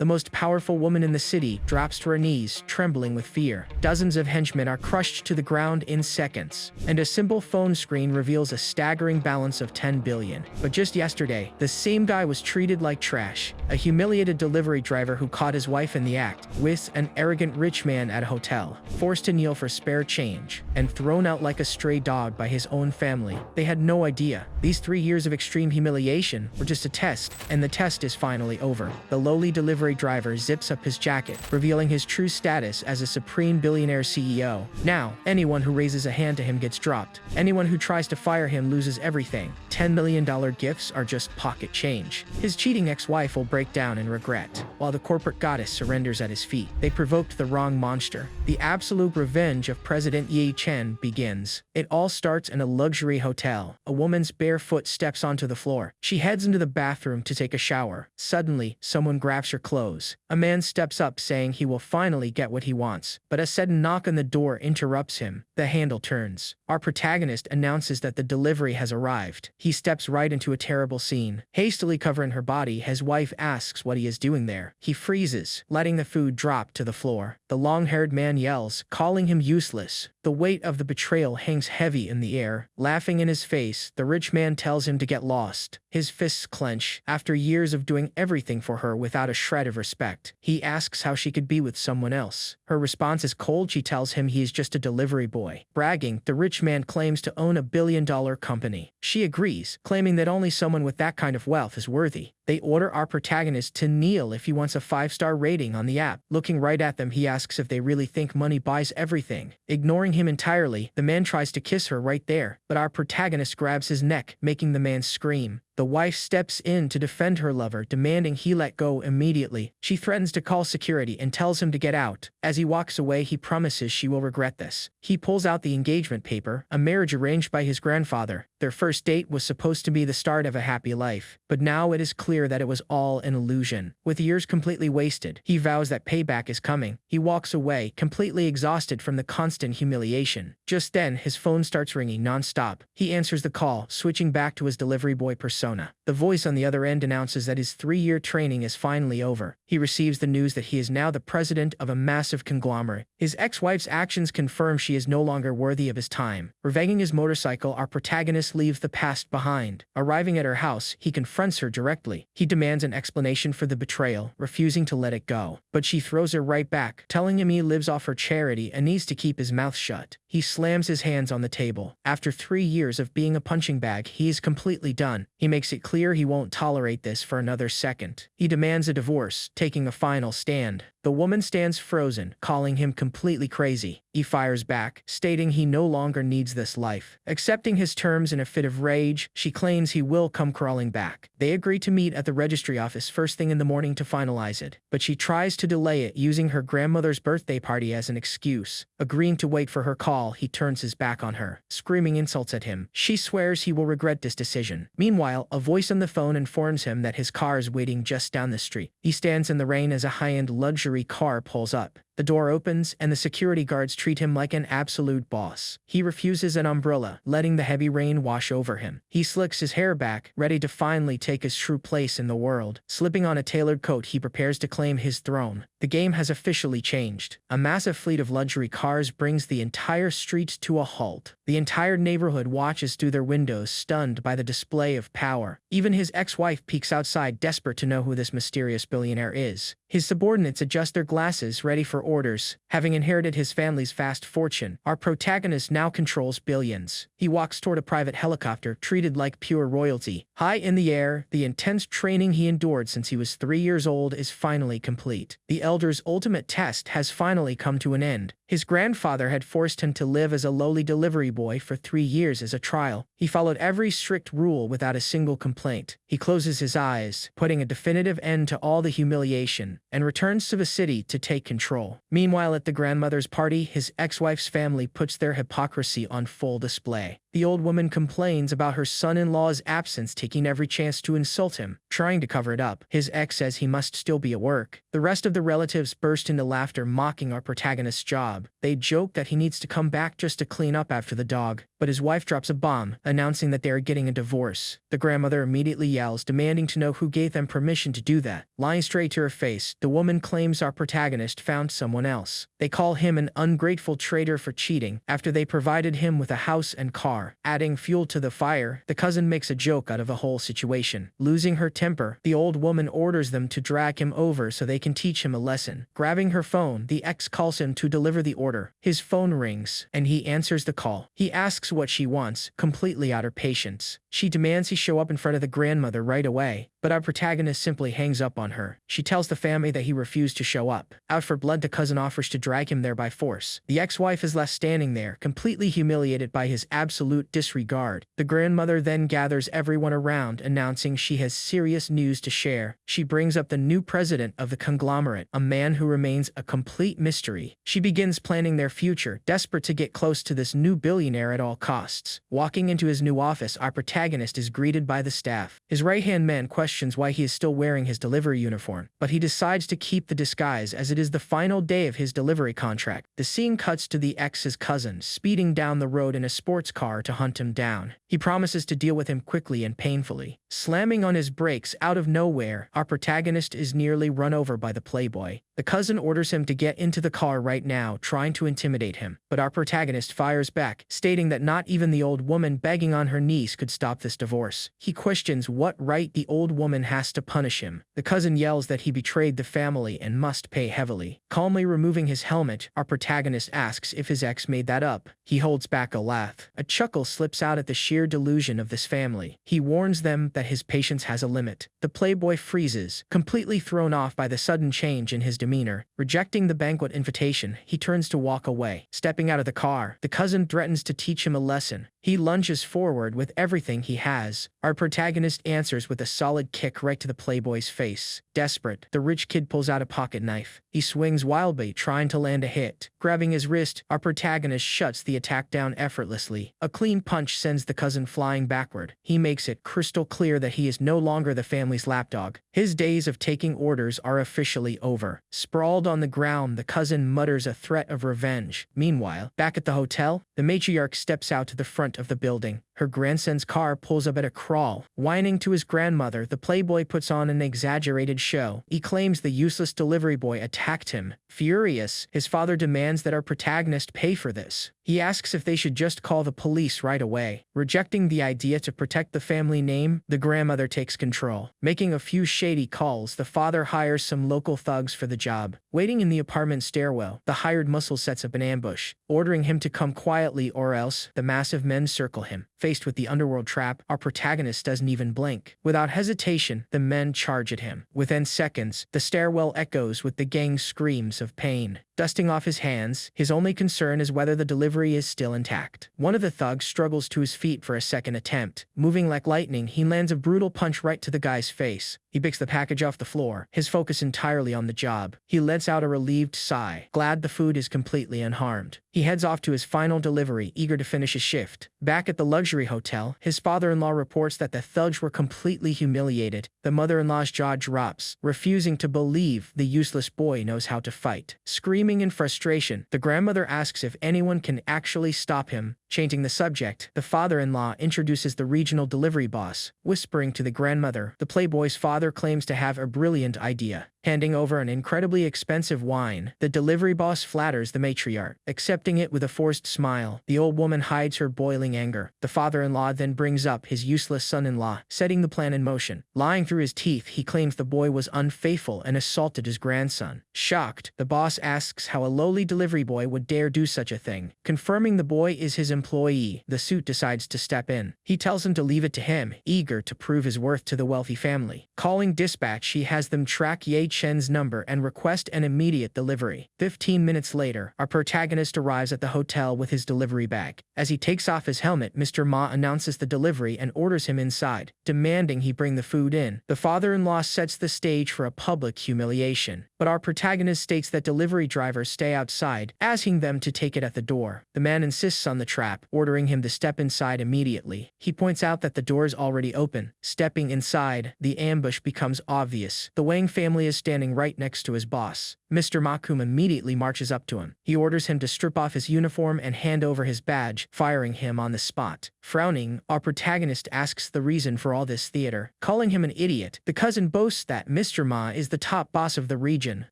the most powerful woman in the city, drops to her knees, trembling with fear. Dozens of henchmen are crushed to the ground in seconds, and a simple phone screen reveals a staggering balance of 10 billion. But just yesterday, the same guy was treated like trash. A humiliated delivery driver who caught his wife in the act, with an arrogant rich man at a hotel, forced to kneel for spare change, and thrown out like a stray dog by his own family. They had no idea. These 3 years of extreme humiliation were just a test, and the test is finally over. The lowly delivery driver zips up his jacket, revealing his true status as a supreme billionaire CEO. Now, anyone who raises a hand to him gets dropped. Anyone who tries to fire him loses everything. $10 million gifts are just pocket change. His cheating ex-wife will break down in regret, while the corporate goddess surrenders at his feet. They provoked the wrong monster. The absolute revenge of President Ye Chen begins. It all starts in a luxury hotel. A woman's bare foot steps onto the floor. She heads into the bathroom to take a shower. Suddenly, someone grabs her clothes. A man steps up saying he will finally get what he wants, but a sudden knock on the door interrupts him. The handle turns. Our protagonist announces that the delivery has arrived. He steps right into a terrible scene. Hastily covering her body, his wife asks what he is doing there. He freezes, letting the food drop to the floor. The long-haired man yells, calling him useless. The weight of the betrayal hangs heavy in the air. Laughing in his face, the rich man tells him to get lost. His fists clench. After years of doing everything for her without a shred of respect, he asks how she could be with someone else. Her response is cold. She tells him he is just a delivery boy. Bragging, the rich man claims to own a billion-dollar company. She agrees, claiming that only someone with that kind of wealth is worthy. They order our protagonist to kneel if he wants a 5-star rating on the app. Looking right at them, he asks if they really think money buys everything. Ignoring him entirely, the man tries to kiss her right there, but our protagonist grabs his neck, making the man scream. The wife steps in to defend her lover, demanding he let go immediately. She threatens to call security and tells him to get out. As he walks away, he promises she will regret this. He pulls out the engagement paper, a marriage arranged by his grandfather. Their first date was supposed to be the start of a happy life, but now it is clear that it was all an illusion. With years completely wasted, he vows that payback is coming. He walks away, completely exhausted from the constant humiliation. Just then, his phone starts ringing non-stop. He answers the call, switching back to his delivery boy persona. The voice on the other end announces that his 3-year training is finally over. He receives the news that he is now the president of a massive conglomerate. His ex-wife's actions confirm she is no longer worthy of his time. Revving his motorcycle, our protagonist leaves the past behind. Arriving at her house, he confronts her directly. He demands an explanation for the betrayal, refusing to let it go. But she throws her right back, telling him he lives off her charity and needs to keep his mouth shut. He slams his hands on the table. After 3 years of being a punching bag, he is completely done. He makes it clear he won't tolerate this for another second. He demands a divorce, taking a final stand. The woman stands frozen, calling him completely crazy. He fires back, stating he no longer needs this life. Accepting his terms in a fit of rage, she claims he will come crawling back. They agree to meet at the registry office first thing in the morning to finalize it, but she tries to delay it using her grandmother's birthday party as an excuse. Agreeing to wait for her call, he turns his back on her, screaming insults at him. She swears he will regret this decision. Meanwhile, a voice on the phone informs him that his car is waiting just down the street. He stands in the rain as a high-end luxury car pulls up. The door opens, and the security guards treat him like an absolute boss. He refuses an umbrella, letting the heavy rain wash over him. He slicks his hair back, ready to finally take his true place in the world. Slipping on a tailored coat, he prepares to claim his throne. The game has officially changed. A massive fleet of luxury cars brings the entire street to a halt. The entire neighborhood watches through their windows, stunned by the display of power. Even his ex-wife peeks outside, desperate to know who this mysterious billionaire is. His subordinates adjust their glasses, ready for orders. Having inherited his family's vast fortune, our protagonist now controls billions. He walks toward a private helicopter, treated like pure royalty. High in the air, the intense training he endured since he was 3 years old is finally complete. The elder's ultimate test has finally come to an end. His grandfather had forced him to live as a lowly delivery boy for 3 years as a trial. He followed every strict rule without a single complaint. He closes his eyes, putting a definitive end to all the humiliation, and returns to the city to take control. Meanwhile, at the grandmother's party, his ex-wife's family puts their hypocrisy on full display. The old woman complains about her son-in-law's absence, taking every chance to insult him, trying to cover it up. His ex says he must still be at work. The rest of the relatives burst into laughter, mocking our protagonist's job. They joke that he needs to come back just to clean up after the dog, but his wife drops a bomb, announcing that they are getting a divorce. The grandmother immediately yells, demanding to know who gave them permission to do that. Lying straight to her face, the woman claims our protagonist found someone else. They call him an ungrateful traitor for cheating after they provided him with a house and car. Adding fuel to the fire, the cousin makes a joke out of the whole situation. Losing her temper, the old woman orders them to drag him over so they can teach him a lesson. Grabbing her phone, the ex calls him to deliver the order. His phone rings, and he answers the call. He asks what she wants, completely out of patience. She demands he show up in front of the grandmother right away, but our protagonist simply hangs up on her. She tells the family that he refused to show up. Out for blood, the cousin offers to drag him there by force. The ex-wife is left standing there, completely humiliated by his absolute disregard. The grandmother then gathers everyone around, announcing she has serious news to share. She brings up the new president of the conglomerate, a man who remains a complete mystery. She begins planning their future, desperate to get close to this new billionaire at all costs. Walking into his new office, our protagonist is greeted by the staff. His right-hand man questions why he is still wearing his delivery uniform, but he decides to keep the disguise as it is the final day of his delivery contract. The scene cuts to the ex's cousin speeding down the road in a sports car to hunt him down. He promises to deal with him quickly and painfully. Slamming on his brakes out of nowhere, our protagonist is nearly run over by the playboy. The cousin orders him to get into the car right now, trying to intimidate him, but our protagonist fires back, stating that not even the old woman begging on her knees could stop this divorce. He questions what right the old woman has to punish him. The cousin yells that he betrayed the family and must pay heavily. Calmly removing his helmet, our protagonist asks if his ex made that up. He holds back a laugh. A chuckle slips out at the sheer delusion of this family. He warns them that his patience has a limit. The playboy freezes, completely thrown off by the sudden change in his demeanor. Rejecting the banquet invitation, he turns to walk away. Stepping out of the car, the cousin threatens to teach him a lesson. He lunges forward with everything he has. Our protagonist answers with a solid kick right to the playboy's face. Desperate, the rich kid pulls out a pocket knife. He swings wildly, trying to land a hit. Grabbing his wrist, our protagonist shuts the attack down effortlessly. A clean punch sends the cousin flying backward. He makes it crystal clear that he is no longer the family's lapdog. His days of taking orders are officially over. Sprawled on the ground, the cousin mutters a threat of revenge. Meanwhile, back at the hotel, the matriarch steps out to the front of the building. Her grandson's car pulls up at a crawl. Whining to his grandmother, the playboy puts on an exaggerated show. He claims the useless delivery boy attacked him. Furious, his father demands that our protagonist pay for this. He asks if they should just call the police right away. Rejecting the idea to protect the family name, the grandmother takes control. Making a few shady calls, the father hires some local thugs for the job. Waiting in the apartment stairwell, the hired muscle sets up an ambush, ordering him to come quietly or else the massive men circle him. Faced with the underworld trap, our protagonist doesn't even blink. Without hesitation, the men charge at him. Within seconds, the stairwell echoes with the gang's screams of pain. Dusting off his hands, his only concern is whether the delivery is still intact. One of the thugs struggles to his feet for a second attempt. Moving like lightning, he lands a brutal punch right to the guy's face. He picks the package off the floor, his focus entirely on the job. He lets out a relieved sigh, glad the food is completely unharmed. He heads off to his final delivery, eager to finish his shift. Back at the luxury hotel, his father-in-law reports that the thugs were completely humiliated. The mother-in-law's jaw drops, refusing to believe the useless boy knows how to fight. Screaming in frustration, the grandmother asks if anyone can actually stop him. Changing the subject, the father-in-law introduces the regional delivery boss. Whispering to the grandmother, the playboy's father claims to have a brilliant idea. Handing over an incredibly expensive wine, the delivery boss flatters the matriarch, accepting it with a forced smile. The old woman hides her boiling anger. The father-in-law then brings up his useless son-in-law, setting the plan in motion. Lying through his teeth, he claims the boy was unfaithful and assaulted his grandson. Shocked, the boss asks how a lowly delivery boy would dare do such a thing. Confirming the boy is his employee, the suit decides to step in. He tells him to leave it to him, eager to prove his worth to the wealthy family. Calling dispatch, he has them track Ye Chen's number and request an immediate delivery. 15 minutes later, our protagonist arrives arrives at the hotel with his delivery bag. As he takes off his helmet, Mr. Ma announces the delivery and orders him inside, demanding he bring the food in. The father-in-law sets the stage for a public humiliation, but our protagonist states that delivery drivers stay outside, asking them to take it at the door. The man insists on the trap, ordering him to step inside immediately. He points out that the door is already open. Stepping inside, the ambush becomes obvious. The Wang family is standing right next to his boss. Mr. Makum immediately marches up to him. He orders him to strip off his uniform and hand over his badge, firing him on the spot. Frowning, our protagonist asks the reason for all this theater. Calling him an idiot, the cousin boasts that Mr. Ma is the top boss of the region.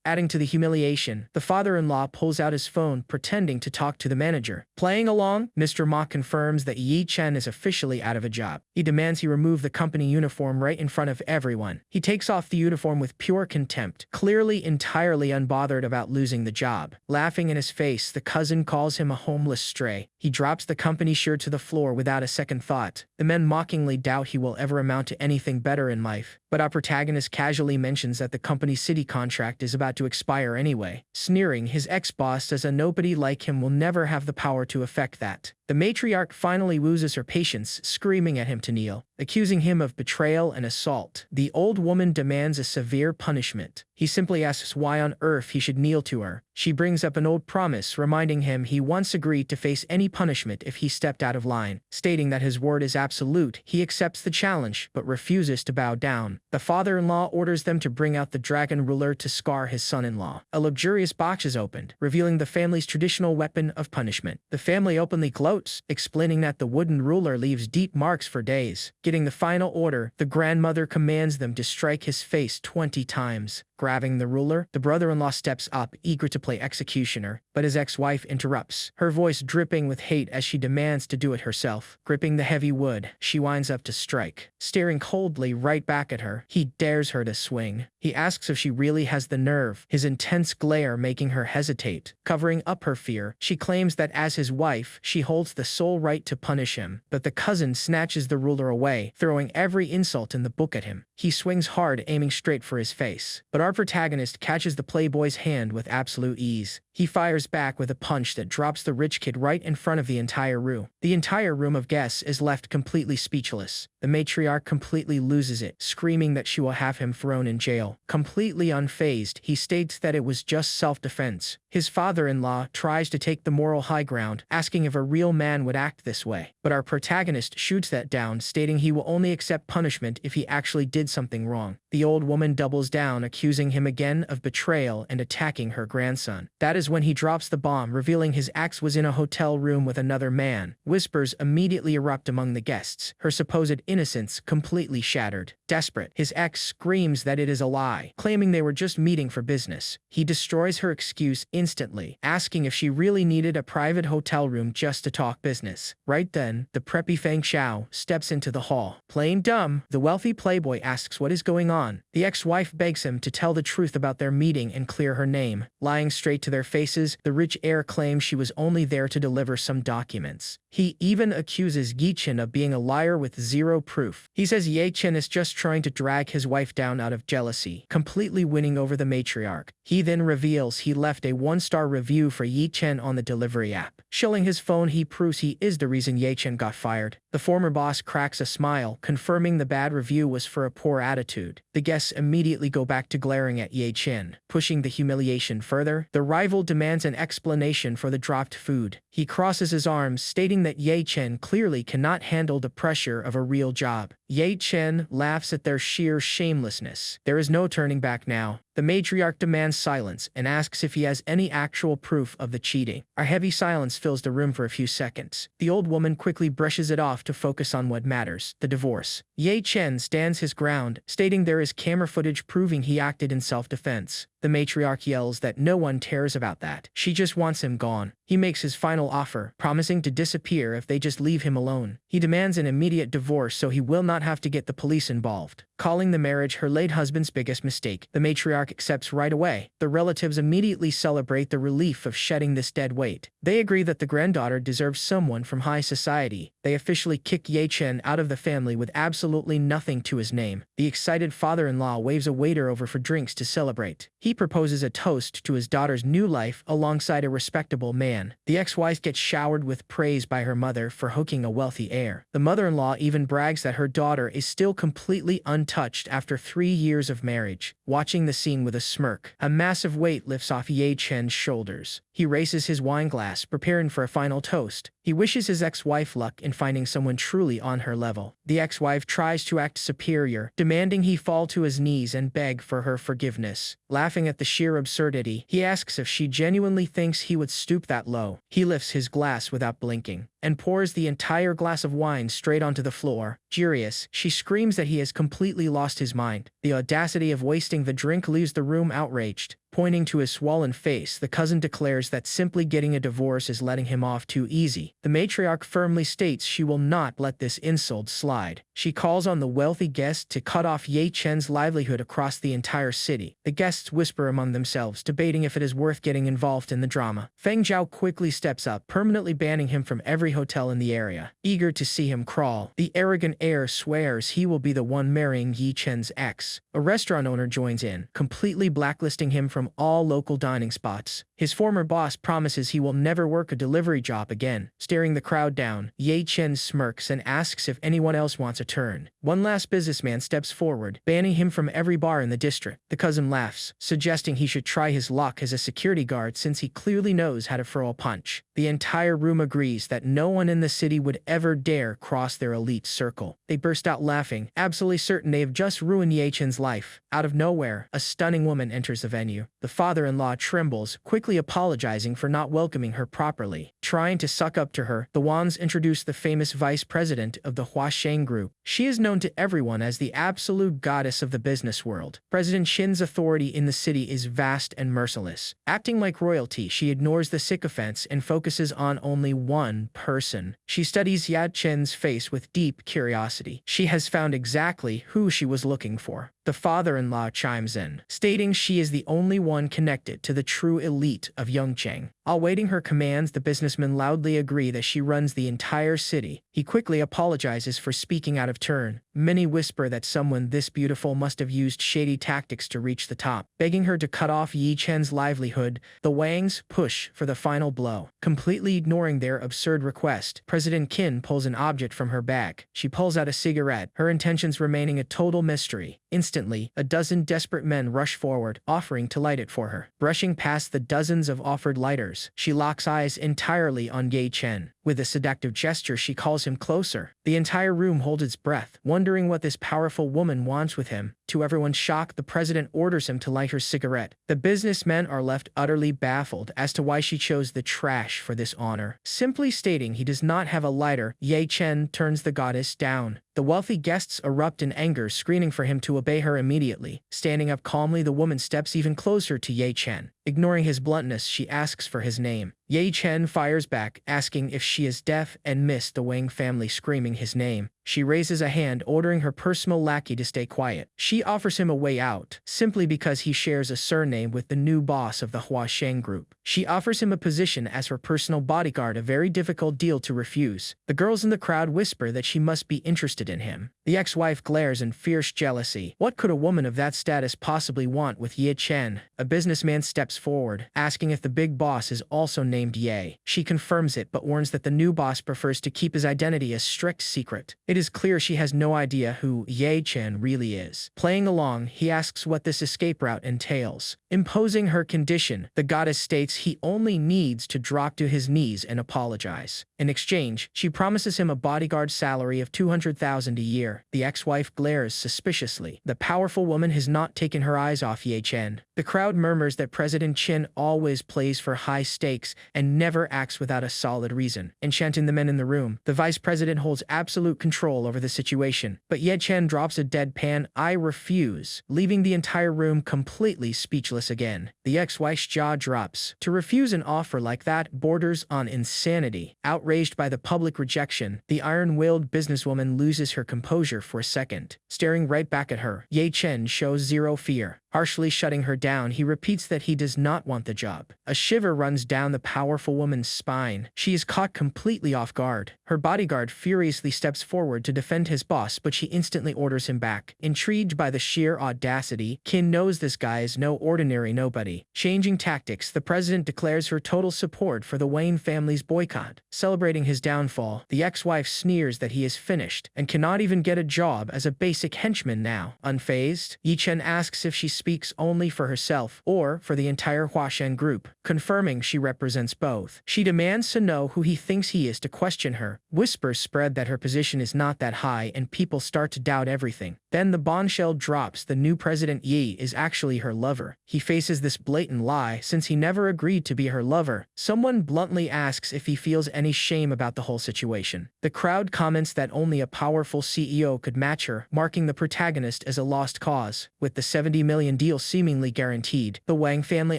Adding to the humiliation, the father-in-law pulls out his phone, pretending to talk to the manager. Playing along, Mr. Ma confirms that Yi Chen is officially out of a job. He demands he remove the company uniform right in front of everyone. He takes off the uniform with pure contempt, clearly entirely unbothered about losing the job. Laughing in his face, the cousin calls him a homeless stray. He drops the company shirt to the floor without a second thought. The men mockingly doubt he will ever amount to anything better in life, but our protagonist casually mentions that the company's city contract is about to expire anyway. Sneering, his ex-boss says a nobody like him will never have the power to effect that. The matriarch finally loses her patience, screaming at him to kneel, accusing him of betrayal and assault. The old woman demands a severe punishment. He simply asks why on earth he should kneel to her. She brings up an old promise, reminding him he once agreed to face any punishment if he stepped out of line. Stating that his word is absolute, he accepts the challenge, but refuses to bow down. The father-in-law orders them to bring out the dragon ruler to scar his son-in-law. A luxurious box is opened, revealing the family's traditional weapon of punishment. The family openly gloats, explaining that the wooden ruler leaves deep marks for days. Getting the final order, the grandmother commands them to strike his face 20 times. Grabbing the ruler, the brother-in-law steps up, eager to play executioner, but his ex-wife interrupts, her voice dripping with hate as she demands to do it herself. Gripping the heavy wood, she winds up to strike. Staring coldly right back at her, he dares her to swing. He asks if she really has the nerve, his intense glare making her hesitate. Covering up her fear, she claims that as his wife, she holds the sole right to punish him, but the cousin snatches the ruler away, throwing every insult in the book at him. He swings hard, aiming straight for his face, but our protagonist catches the playboy's hand with absolute ease. He fires back with a punch that drops the rich kid right in front of the entire room. The entire room of guests is left completely speechless. The matriarch completely loses it, screaming that she will have him thrown in jail. Completely unfazed, he states that it was just self-defense. His father-in-law tries to take the moral high ground, asking if a real man would act this way. But our protagonist shoots that down, stating he will only accept punishment if he actually did something wrong. The old woman doubles down, accusing him again of betrayal and attacking her grandson. That is when he drops the bomb, revealing his ex was in a hotel room with another man. Whispers immediately erupt among the guests, her supposed innocence completely shattered. Desperate, his ex screams that it is a lie, claiming they were just meeting for business. He destroys her excuse instantly, asking if she really needed a private hotel room just to talk business. Right then, the preppy Feng Xiao steps into the hall. Playing dumb, the wealthy playboy asks what is going on. The ex-wife begs him to tell the truth about their meeting and clear her name. Lying straight to their faces, the rich heir claims she was only there to deliver some documents. He even accuses Yi Chen of being a liar with zero proof. He says Yi Chen is just trying to drag his wife down out of jealousy, completely winning over the matriarch. He then reveals he left a 1-star review for Yi Chen on the delivery app. Showing his phone, he proves he is the reason Yi Chen got fired. The former boss cracks a smile, confirming the bad review was for a poor attitude. The guests immediately go back to glaring at Yi Chen. Pushing the humiliation further, the rival demands an explanation for the dropped food. He crosses his arms, stating that Yi Chen clearly cannot handle the pressure of a real job. Yi Chen laughs at their sheer shamelessness. There is no turning back now. The matriarch demands silence and asks if he has any actual proof of the cheating. A heavy silence fills the room for a few seconds. The old woman quickly brushes it off to focus on what matters, the divorce. Yi Chen stands his ground, stating there is camera footage proving he acted in self-defense. The matriarch yells that no one cares about that. She just wants him gone. He makes his final offer, promising to disappear if they just leave him alone. He demands an immediate divorce so he will not have to get the police involved. Calling the marriage her late husband's biggest mistake, the matriarch accepts right away. The relatives immediately celebrate the relief of shedding this dead weight. They agree that the granddaughter deserves someone from high society. They officially kick Yi Chen out of the family with absolutely nothing to his name. The excited father-in-law waves a waiter over for drinks to celebrate. He proposes a toast to his daughter's new life alongside a respectable man. man. The ex-wife gets showered with praise by her mother for hooking a wealthy heir. The mother-in-law even brags that her daughter is still completely untouched after 3 years of marriage. Watching the scene with a smirk, a massive weight lifts off Ye Chen's shoulders. He raises his wine glass, preparing for a final toast. He wishes his ex-wife luck in finding someone truly on her level. The ex-wife tries to act superior, demanding he fall to his knees and beg for her forgiveness. Laughing at the sheer absurdity, he asks if she genuinely thinks he would stoop that low. He lifts his glass without blinking and pours the entire glass of wine straight onto the floor. Furious, she screams that he has completely lost his mind. The audacity of wasting the drink leaves the room outraged. Pointing to his swollen face, the cousin declares that simply getting a divorce is letting him off too easy. The matriarch firmly states she will not let this insult slide. She calls on the wealthy guest to cut off Ye Chen's livelihood across the entire city. The guests whisper among themselves, debating if it is worth getting involved in the drama. Feng Zhao quickly steps up, permanently banning him from every hotel in the area. Eager to see him crawl, the arrogant heir swears he will be the one marrying Ye Chen's ex. A restaurant owner joins in, completely blacklisting him from all local dining spots. His former boss promises he will never work a delivery job again. Staring the crowd down, Ye Chen smirks and asks if anyone else wants a turn. One last businessman steps forward, banning him from every bar in the district. The cousin laughs, suggesting he should try his luck as a security guard since he clearly knows how to throw a punch. The entire room agrees that no one in the city would ever dare cross their elite circle. They burst out laughing, absolutely certain they have just ruined Ye Chen's life. Out of nowhere, a stunning woman enters the venue. The father-in-law trembles, quickly apologizing for not welcoming her properly. Trying to suck up to her, the Wans introduce the famous vice president of the Huasheng group. She is known to everyone as the absolute goddess of the business world. President Qin's authority in the city is vast and merciless. Acting like royalty, she ignores the sycophants and focuses on only one person. She studies Ye Chen's face with deep curiosity. She has found exactly who she was looking for. The father-in-law chimes in, stating she is the only one connected to the true elite of Yongcheng. Awaiting her commands, the businessmen loudly agree that she runs the entire city. He quickly apologizes for speaking out of turn. Many whisper that someone this beautiful must have used shady tactics to reach the top. Begging her to cut off Ye Chen's livelihood, the Wangs push for the final blow. Completely ignoring their absurd request, President Qin pulls an object from her bag. She pulls out a cigarette, her intentions remaining a total mystery. Instantly, a dozen desperate men rush forward, offering to light it for her. Brushing past the dozens of offered lighters, she locks eyes entirely on Ye Chen. With a seductive gesture, she calls him closer. The entire room holds its breath, wondering what this powerful woman wants with him. To everyone's shock, the president orders him to light her cigarette. The businessmen are left utterly baffled as to why she chose the trash for this honor. Simply stating he does not have a lighter, Ye Chen turns the goddess down. The wealthy guests erupt in anger, screaming for him to obey her immediately. Standing up calmly, the woman steps even closer to Ye Chen. Ignoring his bluntness, she asks for his name. Ye Chen fires back, asking if she is deaf, and missed the Wang family screaming his name. She raises a hand, ordering her personal lackey to stay quiet. She offers him a way out, simply because he shares a surname with the new boss of the Huasheng group. She offers him a position as her personal bodyguard, a very difficult deal to refuse. The girls in the crowd whisper that she must be interested in him. The ex-wife glares in fierce jealousy. What could a woman of that status possibly want with Ye Chen? A businessman steps forward, asking if the big boss is also named Ye. She confirms it, but warns that the new boss prefers to keep his identity a strict secret. It is clear she has no idea who Ye Chen really is. Playing along, he asks what this escape route entails. Imposing her condition, the goddess states he only needs to drop to his knees and apologize. In exchange, she promises him a bodyguard salary of 200,000 a year. The ex-wife glares suspiciously. The powerful woman has not taken her eyes off Ye Chen. The crowd murmurs that President Qin always plays for high stakes and never acts without a solid reason. Enchanting the men in the room, the vice president holds absolute control over the situation. But Ye Chen drops a deadpan "I refuse," leaving the entire room completely speechless again. The ex-wife's jaw drops. To refuse an offer like that borders on insanity. Outraged by the public rejection, the iron-willed businesswoman loses her composure for a second. Staring right back at her, Ye Chen shows zero fear. Harshly shutting her down, he repeats that he does not want the job. A shiver runs down the powerful woman's spine. She is caught completely off guard. Her bodyguard furiously steps forward to defend his boss, but she instantly orders him back. Intrigued by the sheer audacity, Kin knows this guy is no ordinary nobody. Changing tactics, the president declares her total support for the Wayne family's boycott. Celebrating his downfall, the ex-wife sneers that he is finished and cannot even get a job as a basic henchman now. Unfazed, Yi Chen asks if she speaks only for herself or for the entire Huashen group, confirming she represents both. She demands to know who he thinks he is to question her. Whispers spread that her position is not that high and people start to doubt everything. Then the bombshell drops: the new President Yi is actually her lover. He faces this blatant lie since he never agreed to be her lover. Someone bluntly asks if he feels any shame about the whole situation. The crowd comments that only a powerful CEO could match her, marking the protagonist as a lost cause. With the 70 million deal seemingly guaranteed, the Wang family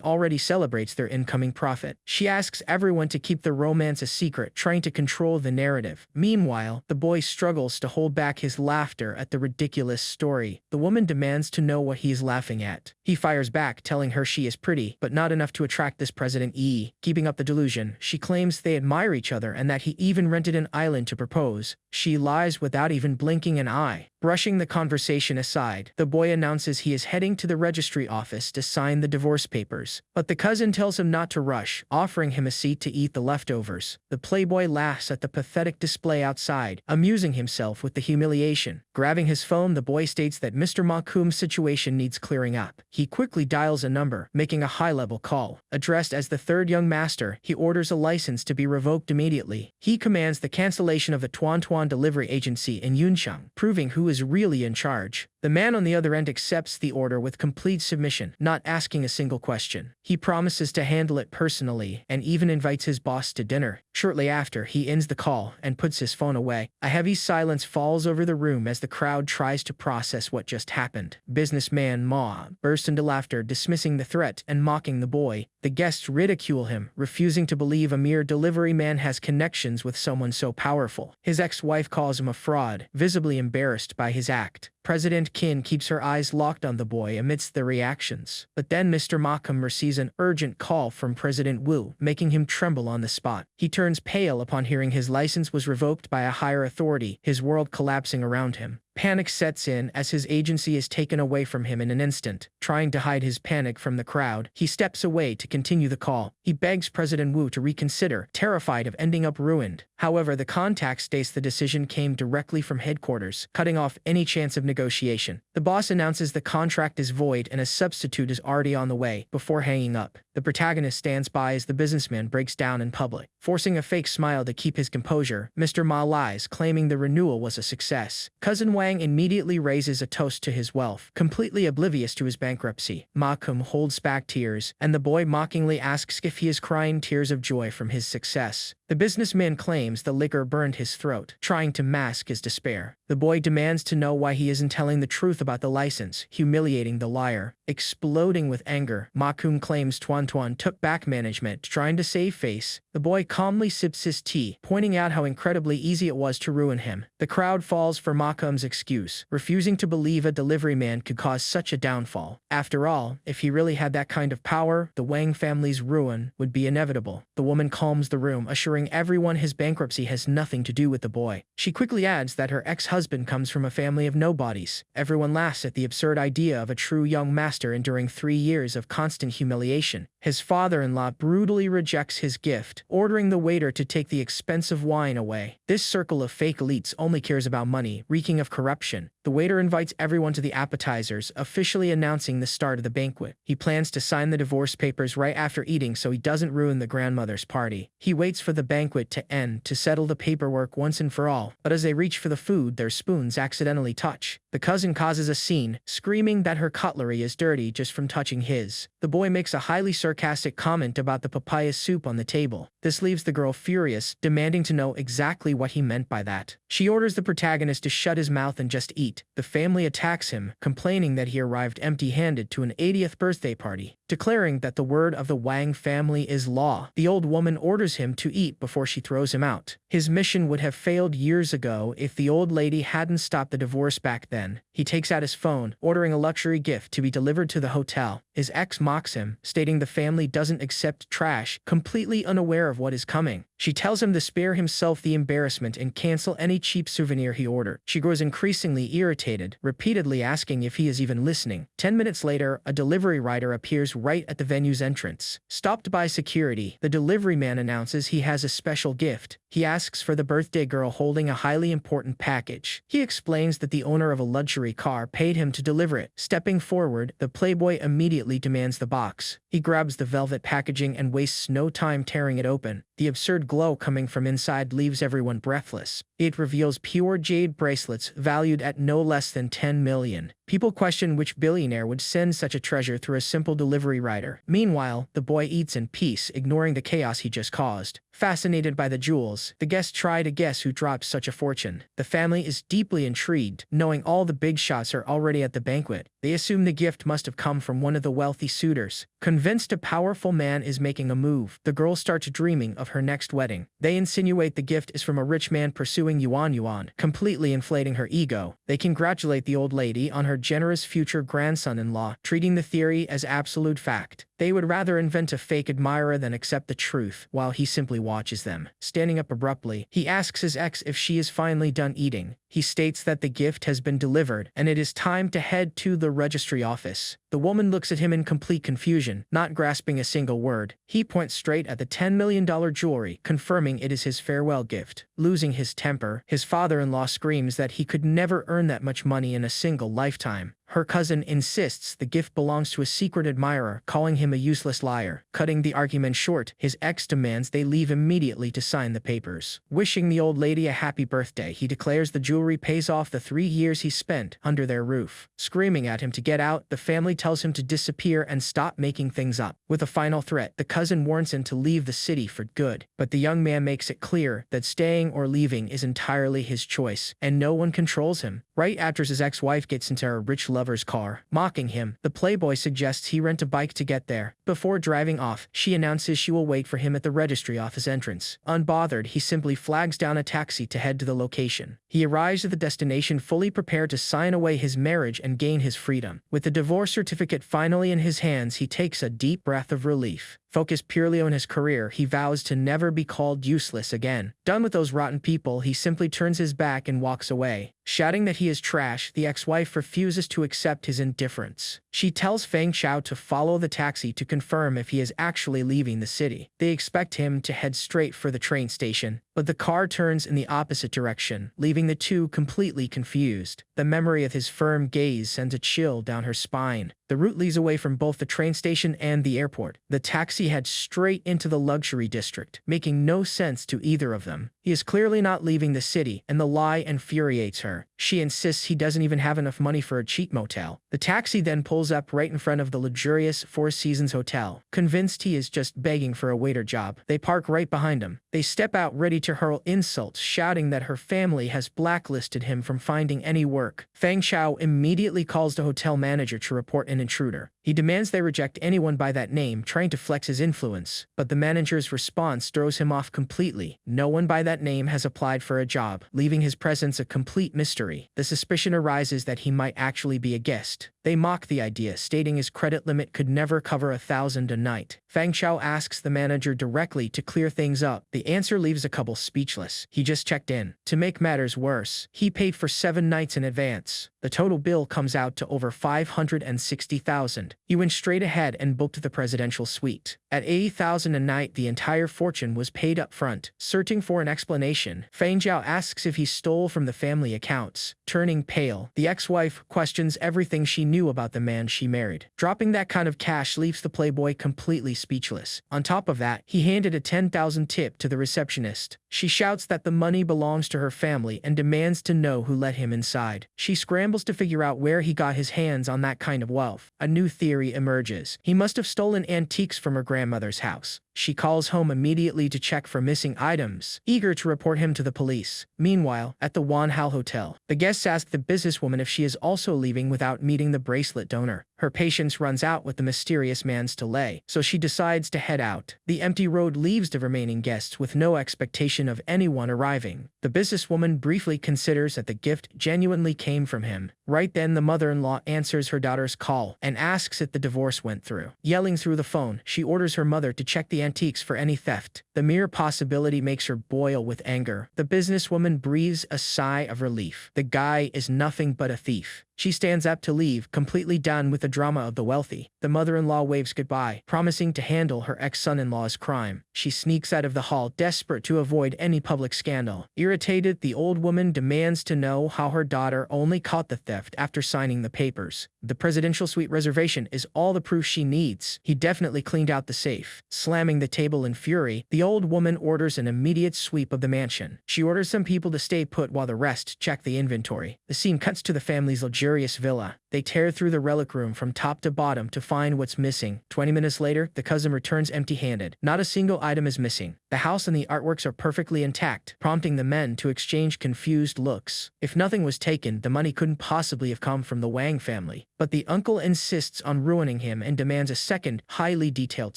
already celebrates their incoming profit. She asks everyone to keep the romance a secret, trying to control the narrative. Meanwhile, the boy struggles to hold back his laughter at the ridiculous story. The woman demands to know what he is laughing at. He fires back, telling her she is pretty, but not enough to attract this President Yi. Keeping up the delusion, she claims they admire each other and that he even rented an island to propose. She lies without even blinking an eye. Brushing the conversation aside, the boy announces he is heading to the registry office to sign the divorce papers. But the cousin tells him not to rush, offering him a seat to eat the leftovers. The playboy laughs at the pathetic display outside, amusing himself with the humiliation. Grabbing his phone, the boy states that Mr. Ma Kum's situation needs clearing up. He quickly dials a number, making a high-level call. Addressed as the third young master, he orders a license to be revoked immediately. He commands the cancellation of the Tuan Tuan delivery agency in Yuncheng, proving who is really in charge. The man on the other end accepts the order with complete submission, not asking a single question. He promises to handle it personally and even invites his boss to dinner. Shortly after, he ends the call and puts his phone away. A heavy silence falls over the room as the crowd tries to process what just happened. Businessman Ma bursts into laughter, dismissing the threat and mocking the boy. The guests ridicule him, refusing to believe a mere delivery man has connections with someone so powerful. His ex-wife calls him a fraud, visibly embarrassed by his act. President Qin keeps her eyes locked on the boy amidst the reactions. But then Mr. Makam receives an urgent call from President Wu, making him tremble on the spot. He turns pale upon hearing his license was revoked by a higher authority, his world collapsing around him. Panic sets in as his agency is taken away from him in an instant. Trying to hide his panic from the crowd, he steps away to continue the call. He begs President Wu to reconsider, terrified of ending up ruined. However, the contact states the decision came directly from headquarters, cutting off any chance of negotiation. The boss announces the contract is void and a substitute is already on the way, before hanging up. The protagonist stands by as the businessman breaks down in public. Forcing a fake smile to keep his composure, Mr. Ma lies, claiming the renewal was a success. Cousin Wang immediately raises a toast to his wealth, completely oblivious to his bankruptcy. Ma Kum holds back tears, and the boy mockingly asks if he is crying tears of joy from his success. The businessman claims the liquor burned his throat, trying to mask his despair. The boy demands to know why he isn't telling the truth about the license, humiliating the liar. Exploding with anger, Ma Kum claims Tuan Tuan took back management, trying to save face. The boy calmly sips his tea, pointing out how incredibly easy it was to ruin him. The crowd falls for Ma Kum's excuse, refusing to believe a delivery man could cause such a downfall. After all, if he really had that kind of power, the Wang family's ruin would be inevitable. The woman calms the room, assuring everyone his bankruptcy has nothing to do with the boy. She quickly adds that her ex-husband comes from a family of nobodies. Everyone laughs at the absurd idea of a true young master enduring 3 years of constant humiliation. His father-in-law brutally rejects his gift, ordering the waiter to take the expensive wine away. This circle of fake elites only cares about money, reeking of corruption. The waiter invites everyone to the appetizers, officially announcing the start of the banquet. He plans to sign the divorce papers right after eating so he doesn't ruin the grandmother's party. He waits for the banquet to end to settle the paperwork once and for all, but as they reach for the food, their spoons accidentally touch. The cousin causes a scene, screaming that her cutlery is dirty just from touching his. The boy makes a highly sarcastic comment about the papaya soup on the table. This leaves the girl furious, demanding to know exactly what he meant by that. She orders the protagonist to shut his mouth and just eat. The family attacks him, complaining that he arrived empty-handed to an 80th birthday party. declaring that the word of the Wang family is law. The old woman orders him to eat before she throws him out. His mission would have failed years ago if the old lady hadn't stopped the divorce back then. He takes out his phone, ordering a luxury gift to be delivered to the hotel. His ex mocks him, stating the family doesn't accept trash, completely unaware of what is coming. She tells him to spare himself the embarrassment and cancel any cheap souvenir he ordered. She grows increasingly irritated, repeatedly asking if he is even listening. 10 minutes later, a delivery rider appears right at the venue's entrance. Stopped by security, the delivery man announces he has a special gift. He asks for the birthday girl holding a highly important package. He explains that the owner of a luxury car paid him to deliver it. Stepping forward, the playboy immediately demands the box. He grabs the velvet packaging and wastes no time tearing it open. The absurd glow coming from inside leaves everyone breathless. It reveals pure jade bracelets valued at no less than 10 million. People question which billionaire would send such a treasure through a simple delivery rider. Meanwhile, the boy eats in peace, ignoring the chaos he just caused. Fascinated by the jewels, the guests try to guess who dropped such a fortune. The family is deeply intrigued, knowing all the big shots are already at the banquet. They assume the gift must have come from one of the wealthy suitors. Convinced a powerful man is making a move, the girl starts dreaming of her next wedding. They insinuate the gift is from a rich man pursuing Yuan, completely inflating her ego. They congratulate the old lady on her generous future grandson-in-law, treating the theory as absolute fact. They would rather invent a fake admirer than accept the truth, while he simply watches them. Standing up abruptly, he asks his ex if she is finally done eating. He states that the gift has been delivered, and it is time to head to the registry office. The woman looks at him in complete confusion, not grasping a single word. He points straight at the $10 million jewelry, confirming it is his farewell gift. Losing his temper, his father-in-law screams that he could never earn that much money in a single lifetime. Her cousin insists the gift belongs to a secret admirer, calling him a useless liar. Cutting the argument short, his ex demands they leave immediately to sign the papers. Wishing the old lady a happy birthday, he declares the jewelry pays off the 3 years he spent under their roof. Screaming at him to get out, the family tells him to disappear and stop making things up. With a final threat, the cousin warns him to leave the city for good. But the young man makes it clear that staying or leaving is entirely his choice, and no one controls him. Right after his ex-wife gets into her rich lover's car, mocking him, the playboy suggests he rent a bike to get there. Before driving off, she announces she will wait for him at the registry office entrance. Unbothered, he simply flags down a taxi to head to the location. He arrives at the destination fully prepared to sign away his marriage and gain his freedom. With the divorce certificate finally in his hands, he takes a deep breath of relief. Focused purely on his career, he vows to never be called useless again. Done with those rotten people, he simply turns his back and walks away. Shouting that he is trash, the ex-wife refuses to accept his indifference. She tells Feng Xiao to follow the taxi to confirm if he is actually leaving the city. They expect him to head straight for the train station, but the car turns in the opposite direction, leaving the two completely confused. The memory of his firm gaze sends a chill down her spine. The route leads away from both the train station and the airport. The taxi heads straight into the luxury district, making no sense to either of them. He is clearly not leaving the city, and the lie infuriates her. She insists he doesn't even have enough money for a cheap motel. The taxi then pulls up right in front of the luxurious Four Seasons Hotel. Convinced he is just begging for a waiter job, they park right behind him. They step out ready to hurl insults, shouting that her family has blacklisted him from finding any work. Feng Xiao immediately calls the hotel manager to report an intruder. He demands they reject anyone by that name, trying to flex his influence, but the manager's response throws him off completely. No one by that name has applied for a job, leaving his presence a complete mystery. The suspicion arises that he might actually be a guest. They mock the idea, stating his credit limit could never cover 1,000 a night. Feng Xiao asks the manager directly to clear things up. The answer leaves a couple speechless. He just checked in. To make matters worse, he paid for 7 nights in advance. The total bill comes out to over 560,000. He went straight ahead and booked the presidential suite. At 80,000 a night, the entire fortune was paid up front. Searching for an explanation, Feng Xiao asks if he stole from the family accounts. Turning pale, the ex-wife questions everything she knew about the man she married. Dropping that kind of cash leaves the playboy completely speechless. On top of that, he handed a 10,000 tip to the receptionist. She shouts that the money belongs to her family and demands to know who let him inside. She scrambles to figure out where he got his hands on that kind of wealth. A new theory emerges. He must have stolen antiques from her grandmother's house. She calls home immediately to check for missing items, eager to report him to the police. Meanwhile, at the Wanhao Hotel, the guests ask the businesswoman if she is also leaving without meeting the bracelet donor. Her patience runs out with the mysterious man's delay, so she decides to head out. The empty road leaves the remaining guests with no expectation of anyone arriving. The businesswoman briefly considers that the gift genuinely came from him. Right then, the mother-in-law answers her daughter's call and asks if the divorce went through. Yelling through the phone, she orders her mother to check the antiques for any theft. The mere possibility makes her boil with anger. The businesswoman breathes a sigh of relief. The guy is nothing but a thief. She stands up to leave, completely done with the drama of the wealthy. The mother-in-law waves goodbye, promising to handle her ex-son-in-law's crime. She sneaks out of the hall, desperate to avoid any public scandal. Irritated, the old woman demands to know how her daughter only caught the theft after signing the papers. The presidential suite reservation is all the proof she needs. He definitely cleaned out the safe. Slamming the table in fury, the old woman orders an immediate sweep of the mansion. She orders some people to stay put while the rest check the inventory. The scene cuts to the family's luxurious villa. They tear through the relic room from top to bottom to find what's missing. 20 minutes later, the cousin returns empty-handed. Not a single item is missing. The house and the artworks are perfectly intact, prompting the men to exchange confused looks. If nothing was taken, the money couldn't possibly have come from the Wang family. But the uncle insists on ruining him and demands a second, highly detailed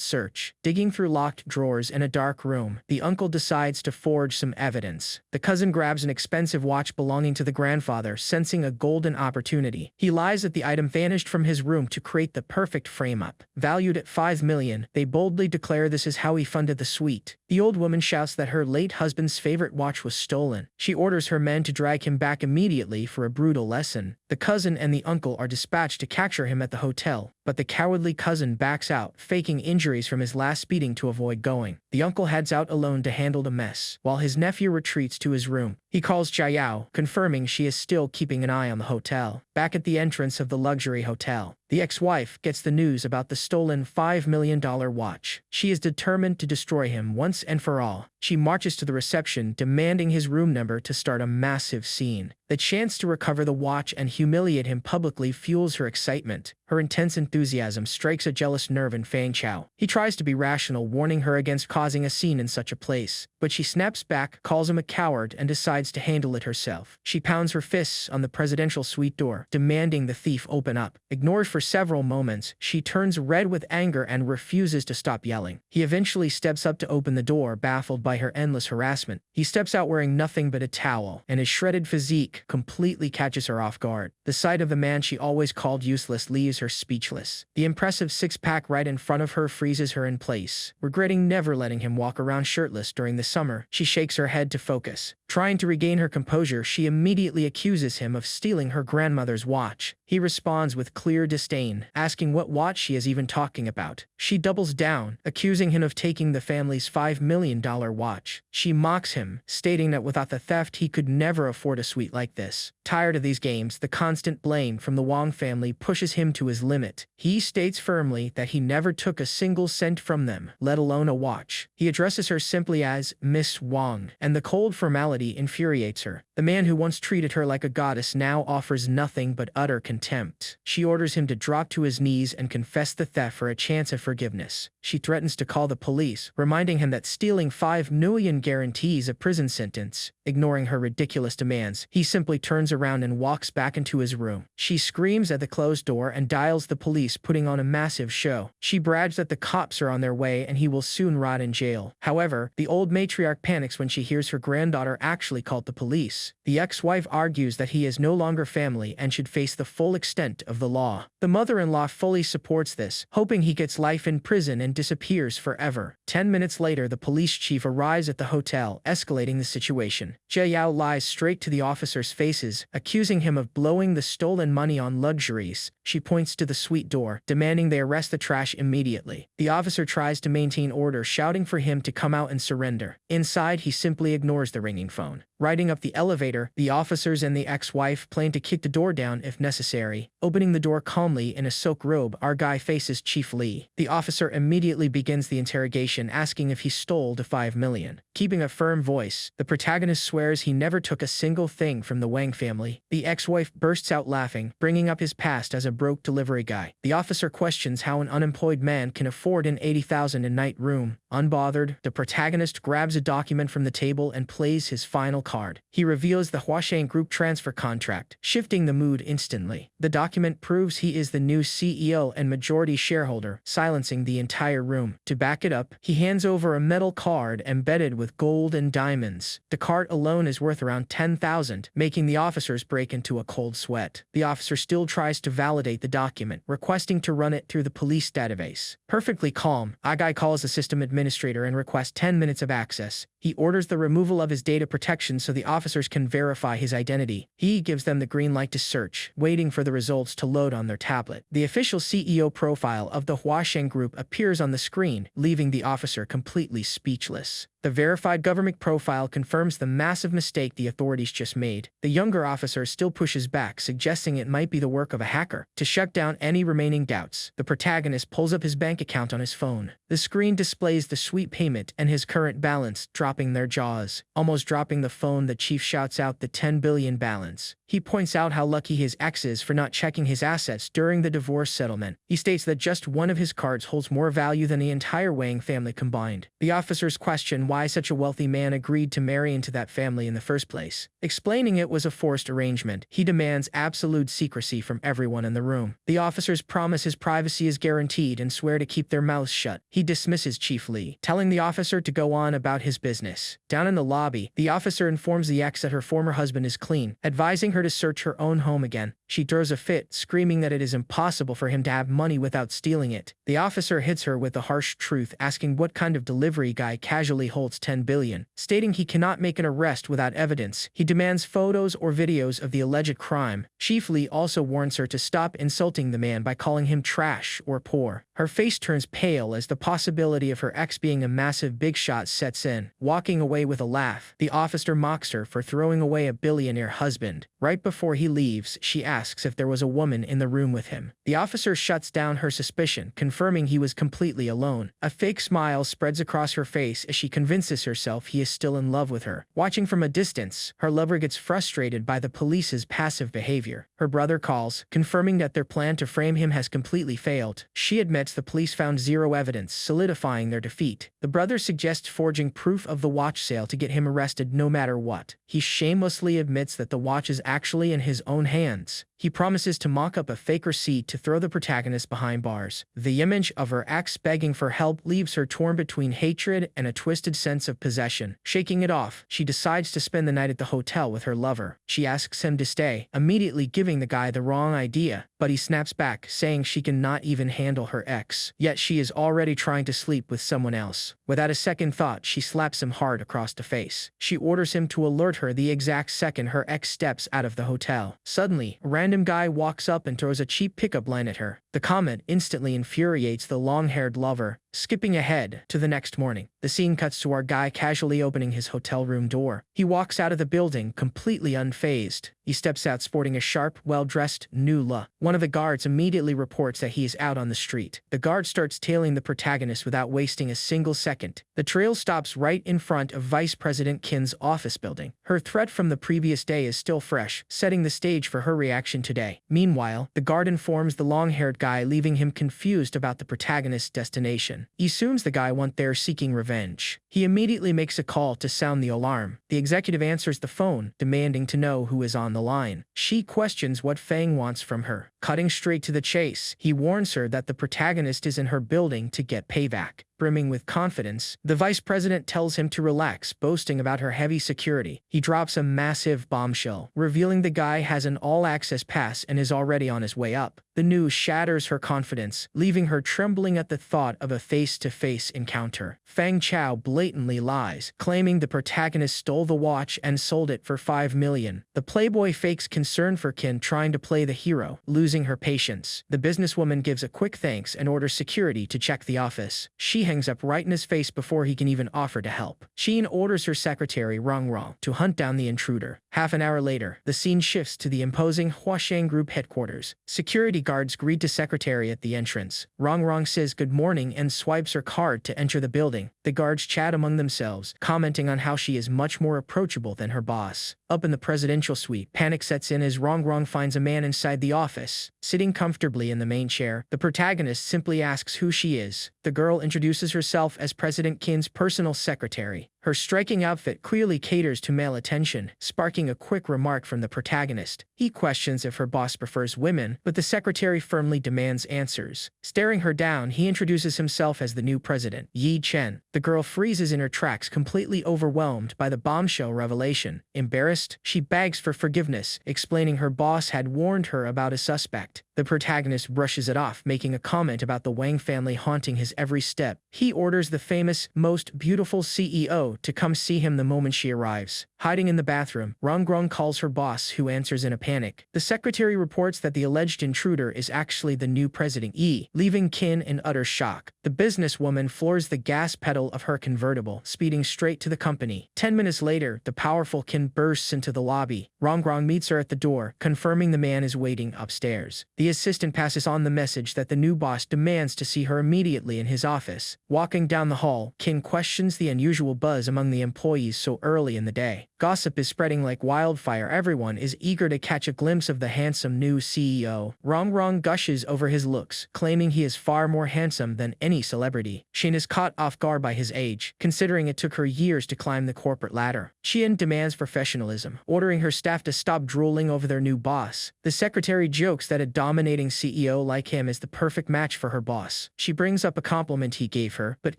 search. Digging through locked drawers in a dark room, the uncle decides to forge some evidence. The cousin grabs an expensive watch belonging to the grandfather, sensing a golden opportunity. He lies that the item vanished from his room to create the perfect frame-up. Valued at $5 million, they boldly declare this is how he funded the suite. The old woman shouts that her late husband's favorite watch was stolen. She orders her men to drag him back immediately for a brutal lesson. The cousin and the uncle are dispatched to capture him at the hotel, but the cowardly cousin backs out, faking injuries from his last beating to avoid going. The uncle heads out alone to handle the mess, while his nephew retreats to his room. He calls Jiao, confirming she is still keeping an eye on the hotel. Back at the entrance of the luxury hotel, the ex-wife gets the news about the stolen $5 million watch. She is determined to destroy him once and for all. She marches to the reception, demanding his room number to start a massive scene. The chance to recover the watch and humiliate him publicly fuels her excitement. Her intense enthusiasm strikes a jealous nerve in Fang Chao. He tries to be rational, warning her against causing a scene in such a place, but she snaps back, calls him a coward, and decides to handle it herself. She pounds her fists on the presidential suite door, demanding the thief open up. Ignored for several moments, she turns red with anger and refuses to stop yelling. He eventually steps up to open the door, baffled by her endless harassment. He steps out wearing nothing but a towel, and his shredded physique completely catches her off guard. The sight of the man she always called useless leaves her speechless. The impressive six-pack right in front of her freezes her in place. Regretting never letting him walk around shirtless during the summer, she shakes her head to focus. Trying to regain her composure, she immediately accuses him of stealing her grandmother's watch. He responds with clear disdain, asking what watch she is even talking about. She doubles down, accusing him of taking the family's $5 million watch. She mocks him, stating that without the theft he could never afford a suite like this. Tired of these games, the constant blame from the Wang family pushes him to his limit. He states firmly that he never took a single cent from them, let alone a watch. He addresses her simply as Miss Wang, and the cold formality infuriates her. The man who once treated her like a goddess now offers nothing but utter contempt. She orders him to drop to his knees and confess the theft for a chance of forgiveness. She threatens to call the police, reminding him that stealing $5 million guarantees a prison sentence. Ignoring her ridiculous demands, he simply turns around and walks back into his room. She screams at the closed door and dials the police, putting on a massive show. She brags that the cops are on their way and he will soon rot in jail. However, the old matriarch panics when she hears her granddaughter actually called the police. The ex-wife argues that he is no longer family and should face the full extent of the law. The mother-in-law fully supports this, hoping he gets life in prison and disappears forever. 10 minutes later, the police chief arrives at the hotel, escalating the situation. Jiao lies straight to the officers' faces, accusing him of blowing the stolen money on luxuries. She points to the suite door, demanding they arrest the trash immediately. The officer tries to maintain order, shouting for him to come out and surrender. Inside, he simply ignores the ringing phone. Riding up the elevator, the officers and the ex-wife plan to kick the door down if necessary. Opening the door calmly in a silk robe, our guy faces Chief Lee. The officer immediately begins the interrogation, asking if he stole the $5 million. Keeping a firm voice, the protagonist swears he never took a single thing from the Wang family. The ex-wife bursts out laughing, bringing up his past as a broke delivery guy. The officer questions how an unemployed man can afford an $80,000 a night room. Unbothered, the protagonist grabs a document from the table and plays his final card. He reveals the Huasheng Group transfer contract, shifting the mood instantly. The document proves he is the new CEO and majority shareholder, silencing the entire room. To back it up, he hands over a metal card embedded with gold and diamonds. The card alone is worth around 10,000, making the officers break into a cold sweat. The officer still tries to validate the document, requesting to run it through the police database. Perfectly calm, Agai calls the system administrator and requests 10 minutes of access. He orders the removal of his data protection so the officers can verify his identity. He gives them the green light to search, waiting for the results to load on their tablet. The official CEO profile of the Huasheng Group appears on the screen, leaving the officer completely speechless. The verified government profile confirms the massive mistake the authorities just made. The younger officer still pushes back, suggesting it might be the work of a hacker. To shut down any remaining doubts, the protagonist pulls up his bank account on his phone. The screen displays the sweep payment and his current balance, dropping their jaws. Almost dropping the phone, the chief shouts out the 10 billion balance. He points out how lucky his ex is for not checking his assets during the divorce settlement. He states that just one of his cards holds more value than the entire Wang family combined. The officers question why such a wealthy man agreed to marry into that family in the first place. Explaining it was a forced arrangement, he demands absolute secrecy from everyone in the room. The officers promise his privacy is guaranteed and swear to keep their mouths shut. He dismisses Chief Li, telling the officer to go on about his business. Down in the lobby, the officer informs the ex that her former husband is clean, advising her to search her own home again. She throws a fit, screaming that it is impossible for him to have money without stealing it. The officer hits her with the harsh truth, asking what kind of delivery guy casually holds 10 billion. Stating he cannot make an arrest without evidence, he demands photos or videos of the alleged crime. Chief Li also warns her to stop insulting the man by calling him trash or poor. Her face turns pale as the possibility of her ex being a massive big shot sets in. Walking away with a laugh, the officer mocks her for throwing away a billionaire husband. Right before he leaves, she asks if there was a woman in the room with him. The officer shuts down her suspicion, confirming he was completely alone. A fake smile spreads across her face as she convinces herself he is still in love with her. Watching from a distance, her lover gets frustrated by the police's passive behavior. Her brother calls, confirming that their plan to frame him has completely failed. She admits the police found zero evidence, solidifying their defeat. The brother suggests forging proof of the watch sale to get him arrested no matter what. He shamelessly admits that the watch is actually in his own hands. He promises to mock up a fake receipt to throw the protagonist behind bars. The image of her ex begging for help leaves her torn between hatred and a twisted sense of possession. Shaking it off, she decides to spend the night at the hotel with her lover. She asks him to stay, immediately giving the guy the wrong idea, but he snaps back, saying she cannot even handle her ex. Yet she is already trying to sleep with someone else. Without a second thought, she slaps him hard across the face. She orders him to alert her the exact second her ex steps out of the hotel. Suddenly, a random guy walks up and throws a cheap pickup line at her. The comment instantly infuriates the long-haired lover. Skipping ahead to the next morning, the scene cuts to our guy casually opening his hotel room door. He walks out of the building completely unfazed. He steps out sporting a sharp, well-dressed new look. One of the guards immediately reports that he is out on the street. The guard starts tailing the protagonist without wasting a single second. The trail stops right in front of Vice President Kin's office building. Her threat from the previous day is still fresh, setting the stage for her reaction today. Meanwhile, the guard informs the long-haired guy, leaving him confused about the protagonist's destination. He assumes the guy went there seeking revenge. He immediately makes a call to sound the alarm. The executive answers the phone, demanding to know who is on the line. She questions what Fang wants from her. Cutting straight to the chase, he warns her that the protagonist is in her building to get payback. Brimming with confidence, the vice president tells him to relax, boasting about her heavy security. He drops a massive bombshell, revealing the guy has an all-access pass and is already on his way up. The news shatters her confidence, leaving her trembling at the thought of a face-to-face encounter. Fang Chao blatantly lies, claiming the protagonist stole the watch and sold it for 5 million. The playboy fakes concern for Qin, trying to play the hero, losing her patience. The businesswoman gives a quick thanks and orders security to check the office. She hangs up right in his face before he can even offer to help. Sheen orders her secretary, Rong to hunt down the intruder. Half an hour later, the scene shifts to the imposing Huasheng Group headquarters. Security guards greet the secretary at the entrance. Rong says good morning and swipes her card to enter the building. The guards chat among themselves, commenting on how she is much more approachable than her boss. Up in the presidential suite, panic sets in as Rong finds a man inside the office. Sitting comfortably in the main chair, the protagonist simply asks who she is. The girl introduces herself as President Qin's personal secretary. Her striking outfit clearly caters to male attention, sparking a quick remark from the protagonist. He questions if her boss prefers women, but the secretary firmly demands answers. Staring her down, he introduces himself as the new president, Yi Chen. The girl freezes in her tracks, completely overwhelmed by the bombshell revelation. Embarrassed, she begs for forgiveness, explaining her boss had warned her about a suspect. The protagonist brushes it off, making a comment about the Wang family haunting his every step. He orders the famous, most beautiful CEO to come see him the moment she arrives. Hiding in the bathroom, Rongrong calls her boss, who answers in a panic. The secretary reports that the alleged intruder is actually the new president Yi, leaving Qin in utter shock. The businesswoman floors the gas pedal of her convertible, speeding straight to the company. 10 minutes later, the powerful Qin bursts into the lobby. Rongrong meets her at the door, confirming the man is waiting upstairs. The assistant passes on the message that the new boss demands to see her immediately in his office. Walking down the hall, Qin questions the unusual buzz among the employees so early in the day. Gossip is spreading like wildfire. Everyone is eager to catch a glimpse of the handsome new CEO. Rongrong gushes over his looks, claiming he is far more handsome than any celebrity. Qin is caught off guard by his age, considering it took her years to climb the corporate ladder. Qin demands professionalism, ordering her staff to stop drooling over their new boss. The secretary jokes that a dominating CEO like him is the perfect match for her boss. She brings up a compliment he gave her, but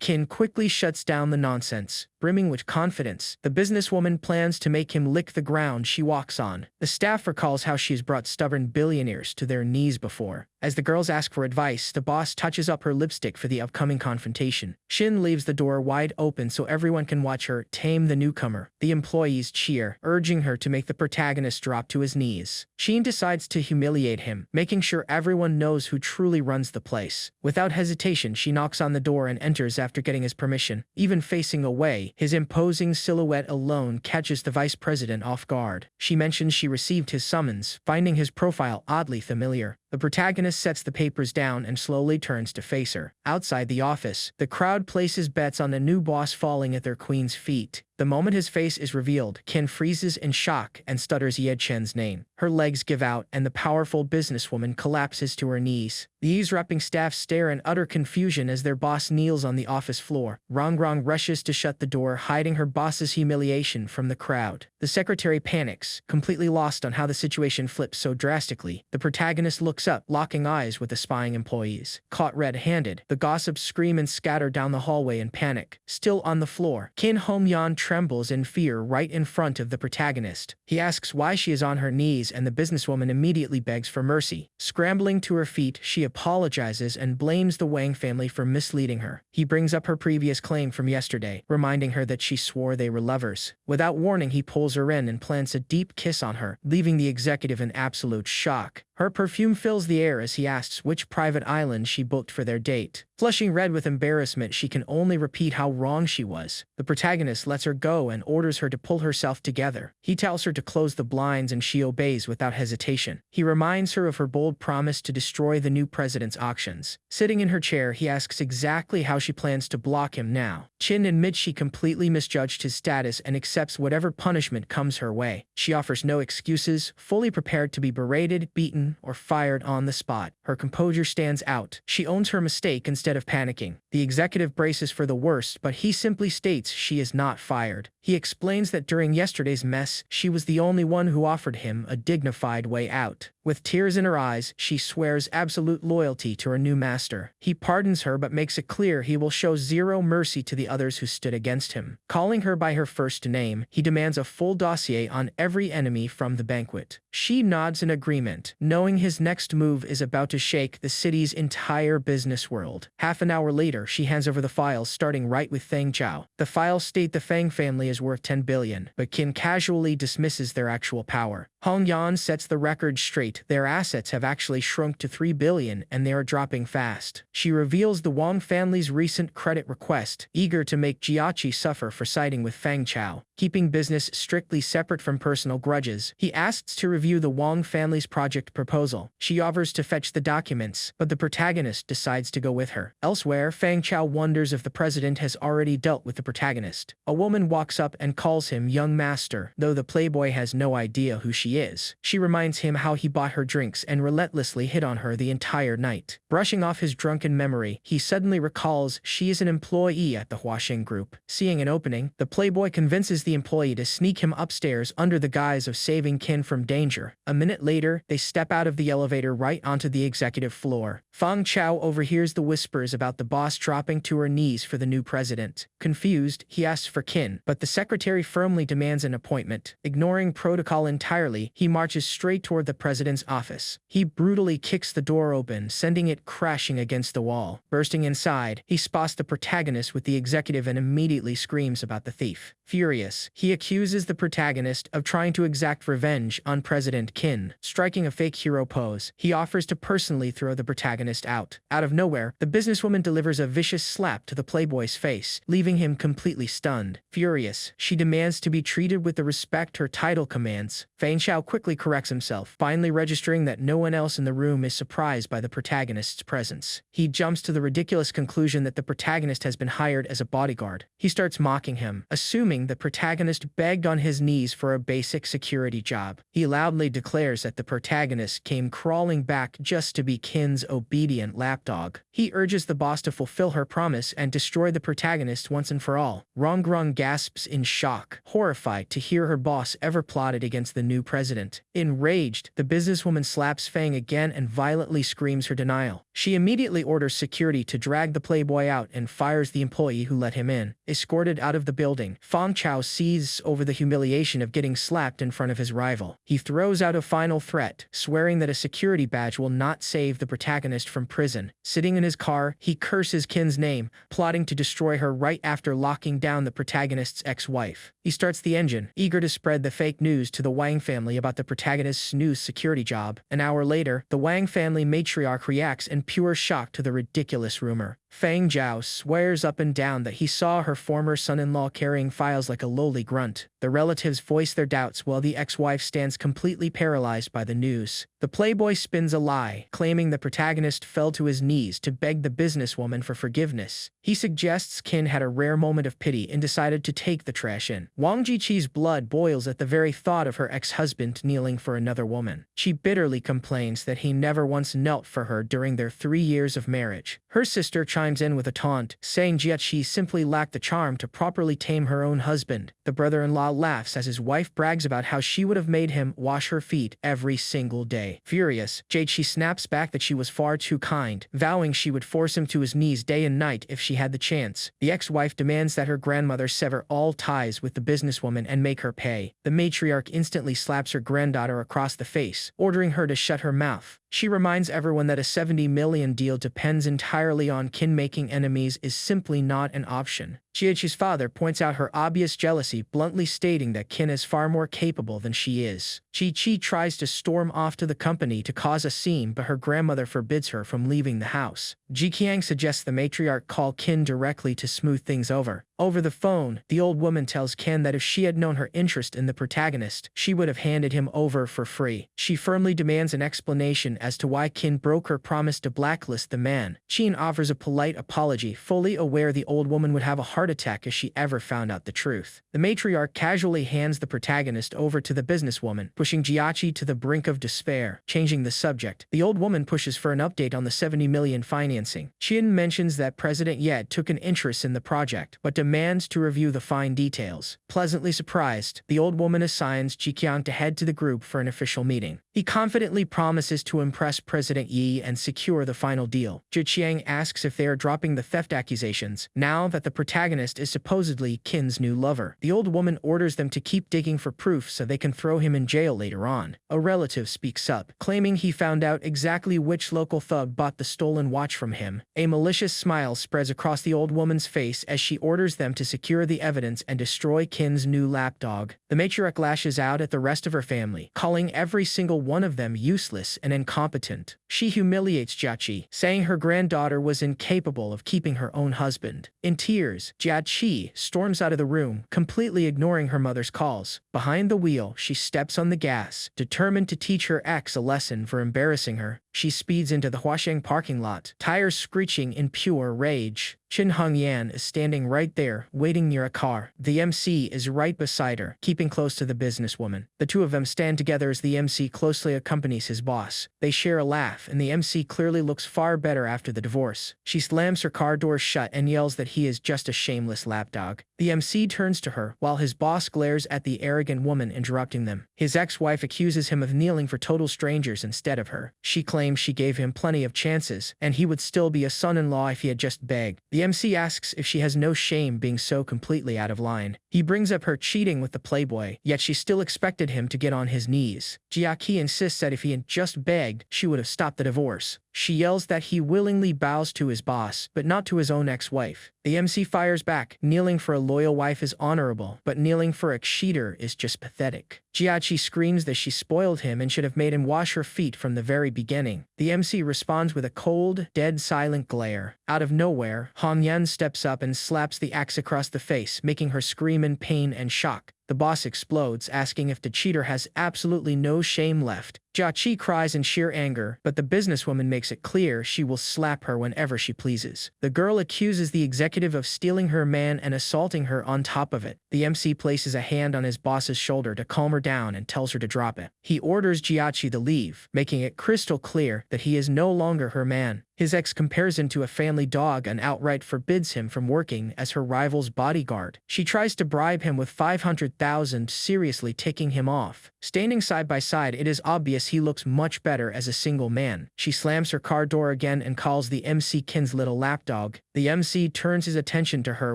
Qin quickly shuts down the nonsense. Brimming with confidence, the businesswoman plans to make him lick the ground she walks on. The staff recalls how she has brought stubborn billionaires to their knees before. As the girls ask for advice, the boss touches up her lipstick for the upcoming confrontation. Qin leaves the door wide open so everyone can watch her tame the newcomer. The employees cheer, urging her to make the protagonist drop to his knees. Qin decides to humiliate him, making sure everyone knows who truly runs the place. Without hesitation, she knocks on the door and enters after getting his permission. Even facing away, his imposing silhouette alone catches the vice president off guard. She mentions she received his summons, finding his profile oddly familiar. The protagonist sets the papers down and slowly turns to face her. Outside the office, the crowd places bets on the new boss falling at their queen's feet. The moment his face is revealed, Qin freezes in shock and stutters Ye Chen's name. Her legs give out, and the powerful businesswoman collapses to her knees. The eavesdropping staff stare in utter confusion as their boss kneels on the office floor. Rongrong rushes to shut the door, hiding her boss's humiliation from the crowd. The secretary panics, completely lost on how the situation flips so drastically. The protagonist looks up, locking eyes with the spying employees. Caught red-handed, the gossips scream and scatter down the hallway in panic. Still on the floor, Qin Homyan trembles in fear right in front of the protagonist. He asks why she is on her knees, and the businesswoman immediately begs for mercy. Scrambling to her feet, she apologizes and blames the Wang family for misleading her. He brings up her previous claim from yesterday, reminding her that she swore they were lovers. Without warning, he pulls her in and plants a deep kiss on her, leaving the executive in absolute shock. Her perfume fills the air as he asks which private island she booked for their date. Flushing red with embarrassment, she can only repeat how wrong she was. The protagonist lets her go and orders her to pull herself together. He tells her to close the blinds and she obeys without hesitation. He reminds her of her bold promise to destroy the new president's auctions. Sitting in her chair, he asks exactly how she plans to block him now. Qin admits she completely misjudged his status and accepts whatever punishment comes her way. She offers no excuses, fully prepared to be berated, beaten, or fired on the spot. Her composure stands out. She owns her mistake instead of panicking. The executive braces for the worst, but he simply states she is not fired. He explains that during yesterday's mess, she was the only one who offered him a dignified way out. With tears in her eyes, she swears absolute loyalty to her new master. He pardons her but makes it clear he will show zero mercy to the others who stood against him. Calling her by her first name, he demands a full dossier on every enemy from the banquet. She nods in agreement, knowing his next move is about to shake the city's entire business world. Half an hour later, she hands over the files, starting right with Fang Zhao. The files state the Fang family is worth 10 billion, but Qin casually dismisses their actual power. Hong Yan sets the record straight. Their assets have actually shrunk to 3 billion and they are dropping fast. She reveals the Wang family's recent credit request, eager to make Jiachi suffer for siding with Fang Chao. Keeping business strictly separate from personal grudges, he asks to review the Wang family's project proposal. She offers to fetch the documents, but the protagonist decides to go with her. Elsewhere, Fang Chao wonders if the president has already dealt with the protagonist. A woman walks up and calls him young master, though the playboy has no idea who she she is. She reminds him how he bought her drinks and relentlessly hit on her the entire night. Brushing off his drunken memory, he suddenly recalls she is an employee at the Huaxing group. Seeing an opening, the playboy convinces the employee to sneak him upstairs under the guise of saving Qin from danger. A minute later, they step out of the elevator right onto the executive floor. Feng Chao overhears the whispers about the boss dropping to her knees for the new president. Confused, he asks for Qin, but the secretary firmly demands an appointment. Ignoring protocol entirely, he marches straight toward the president's office. He brutally kicks the door open, sending it crashing against the wall. Bursting inside, he spots the protagonist with the executive and immediately screams about the thief. Furious, he accuses the protagonist of trying to exact revenge on President Qin. Striking a fake hero pose, he offers to personally throw the protagonist out. Out of nowhere, the businesswoman delivers a vicious slap to the playboy's face, leaving him completely stunned. Furious, she demands to be treated with the respect her title commands. Feng Chao quickly corrects himself, finally registering that no one else in the room is surprised by the protagonist's presence. He jumps to the ridiculous conclusion that the protagonist has been hired as a bodyguard. He starts mocking him, assuming the protagonist begged on his knees for a basic security job. He loudly declares that the protagonist came crawling back just to be Qin's obedient lapdog. He urges the boss to fulfill her promise and destroy the protagonist once and for all. Rongrong gasps in shock, horrified to hear her boss ever plotted against the new president. Enraged, the businesswoman slaps Fang again and violently screams her denial. She immediately orders security to drag the playboy out and fires the employee who let him in. Escorted out of the building, Feng Chao seethes over the humiliation of getting slapped in front of his rival. He throws out a final threat, swearing that a security badge will not save the protagonist from prison. Sitting in his car, he curses Qin's name, plotting to destroy her right after locking down the protagonist's ex-wife. He starts the engine, eager to spread the fake news to the Wang family about the protagonist's new security job. An hour later, the Wang family matriarch reacts in pure shock to the ridiculous rumor. Feng Zhao swears up and down that he saw her former son-in-law carrying files like a lowly grunt. The relatives voice their doubts while the ex-wife stands completely paralyzed by the news. The playboy spins a lie, claiming the protagonist fell to his knees to beg the businesswoman for forgiveness. He suggests Qin had a rare moment of pity and decided to take the trash in. Wang Jiqi's blood boils at the very thought of her ex-husband kneeling for another woman. She bitterly complains that he never once knelt for her during their 3 years of marriage. Her sister chimes in with a taunt, saying Jiaqi simply lacked the charm to properly tame her own husband. The brother-in-law laughs as his wife brags about how she would have made him wash her feet every single day. Furious, Jiaqi snaps back that she was far too kind, vowing she would force him to his knees day and night if she had the chance. The ex-wife demands that her grandmother sever all ties with the businesswoman and make her pay. The matriarch instantly slaps her granddaughter across the face, ordering her to shut her mouth. She reminds everyone that a 70 million deal depends entirely on Qin making enemies is simply not an option. Jiaqi's father points out her obvious jealousy, bluntly stating that Qin is far more capable than she is. Chi tries to storm off to the company to cause a scene, but her grandmother forbids her from leaving the house. Jiqiang suggests the matriarch call Qin directly to smooth things over. Over the phone, the old woman tells Qin that if she had known her interest in the protagonist, she would have handed him over for free. She firmly demands an explanation as to why Qin broke her promise to blacklist the man. Qin offers a polite apology, fully aware the old woman would have a heart attack if she ever found out the truth. The matriarch casually hands the protagonist over to the businesswoman, pushing Jiaqi to the brink of despair. Changing the subject, the old woman pushes for an update on the 70 million financing. Qin mentions that President Ye took an interest in the project, but demands to review the fine details. Pleasantly surprised, the old woman assigns Jiqiang to head to the group for an official meeting. He confidently promises to impress President Yi and secure the final deal. Jiqiang asks if they are dropping the theft accusations, now that the protagonist is supposedly Qin's new lover. The old woman orders them to keep digging for proof so they can throw him in jail later on. A relative speaks up, claiming he found out exactly which local thug bought the stolen watch from him. A malicious smile spreads across the old woman's face as she orders them to secure the evidence and destroy Qin's new lapdog. The matriarch lashes out at the rest of her family, calling every single one of them useless and incompetent. She humiliates Jiaqi, saying her granddaughter was incapable of keeping her own husband. In tears, Jiaqi storms out of the room, completely ignoring her mother's calls. Behind the wheel, she steps on the gas, determined to teach her ex a lesson for embarrassing her. She speeds into the Huasheng parking lot, tires screeching in pure rage. Chin Hongyan is standing right there, waiting near a car. The MC is right beside her, keeping close to the businesswoman. The two of them stand together as the MC closely accompanies his boss. They share a laugh, and the MC clearly looks far better after the divorce. She slams her car door shut and yells that he is just a shameless lapdog. The MC turns to her, while his boss glares at the arrogant woman interrupting them. His ex-wife accuses him of kneeling for total strangers instead of her. She claims she gave him plenty of chances, and he would still be a son-in-law if he had just begged. The MC asks if she has no shame being so completely out of line. He brings up her cheating with the playboy, yet she still expected him to get on his knees. Jiaqi insists that if he had just begged, she would have stopped the divorce. She yells that he willingly bows to his boss, but not to his own ex-wife. The MC fires back. Kneeling for a loyal wife is honorable, but kneeling for a cheater is just pathetic. Jiaqi screams that she spoiled him and should have made him wash her feet from the very beginning. The MC responds with a cold, dead silent glare. Out of nowhere, Han Yan steps up and slaps the axe across the face, making her scream in pain and shock. The boss explodes, asking if the cheater has absolutely no shame left. Jiaqi cries in sheer anger, but the businesswoman makes it clear she will slap her whenever she pleases. The girl accuses the executive of stealing her man and assaulting her on top of it. The MC places a hand on his boss's shoulder to calm her down and tells her to drop it. He orders Jiaqi to leave, making it crystal clear that he is no longer her man. His ex compares him to a family dog and outright forbids him from working as her rival's bodyguard. She tries to bribe him with 500,000, seriously ticking him off. Standing side by side, it is obvious he looks much better as a single man. She slams her car door again and calls the MC Kin's little lapdog. The MC turns his attention to her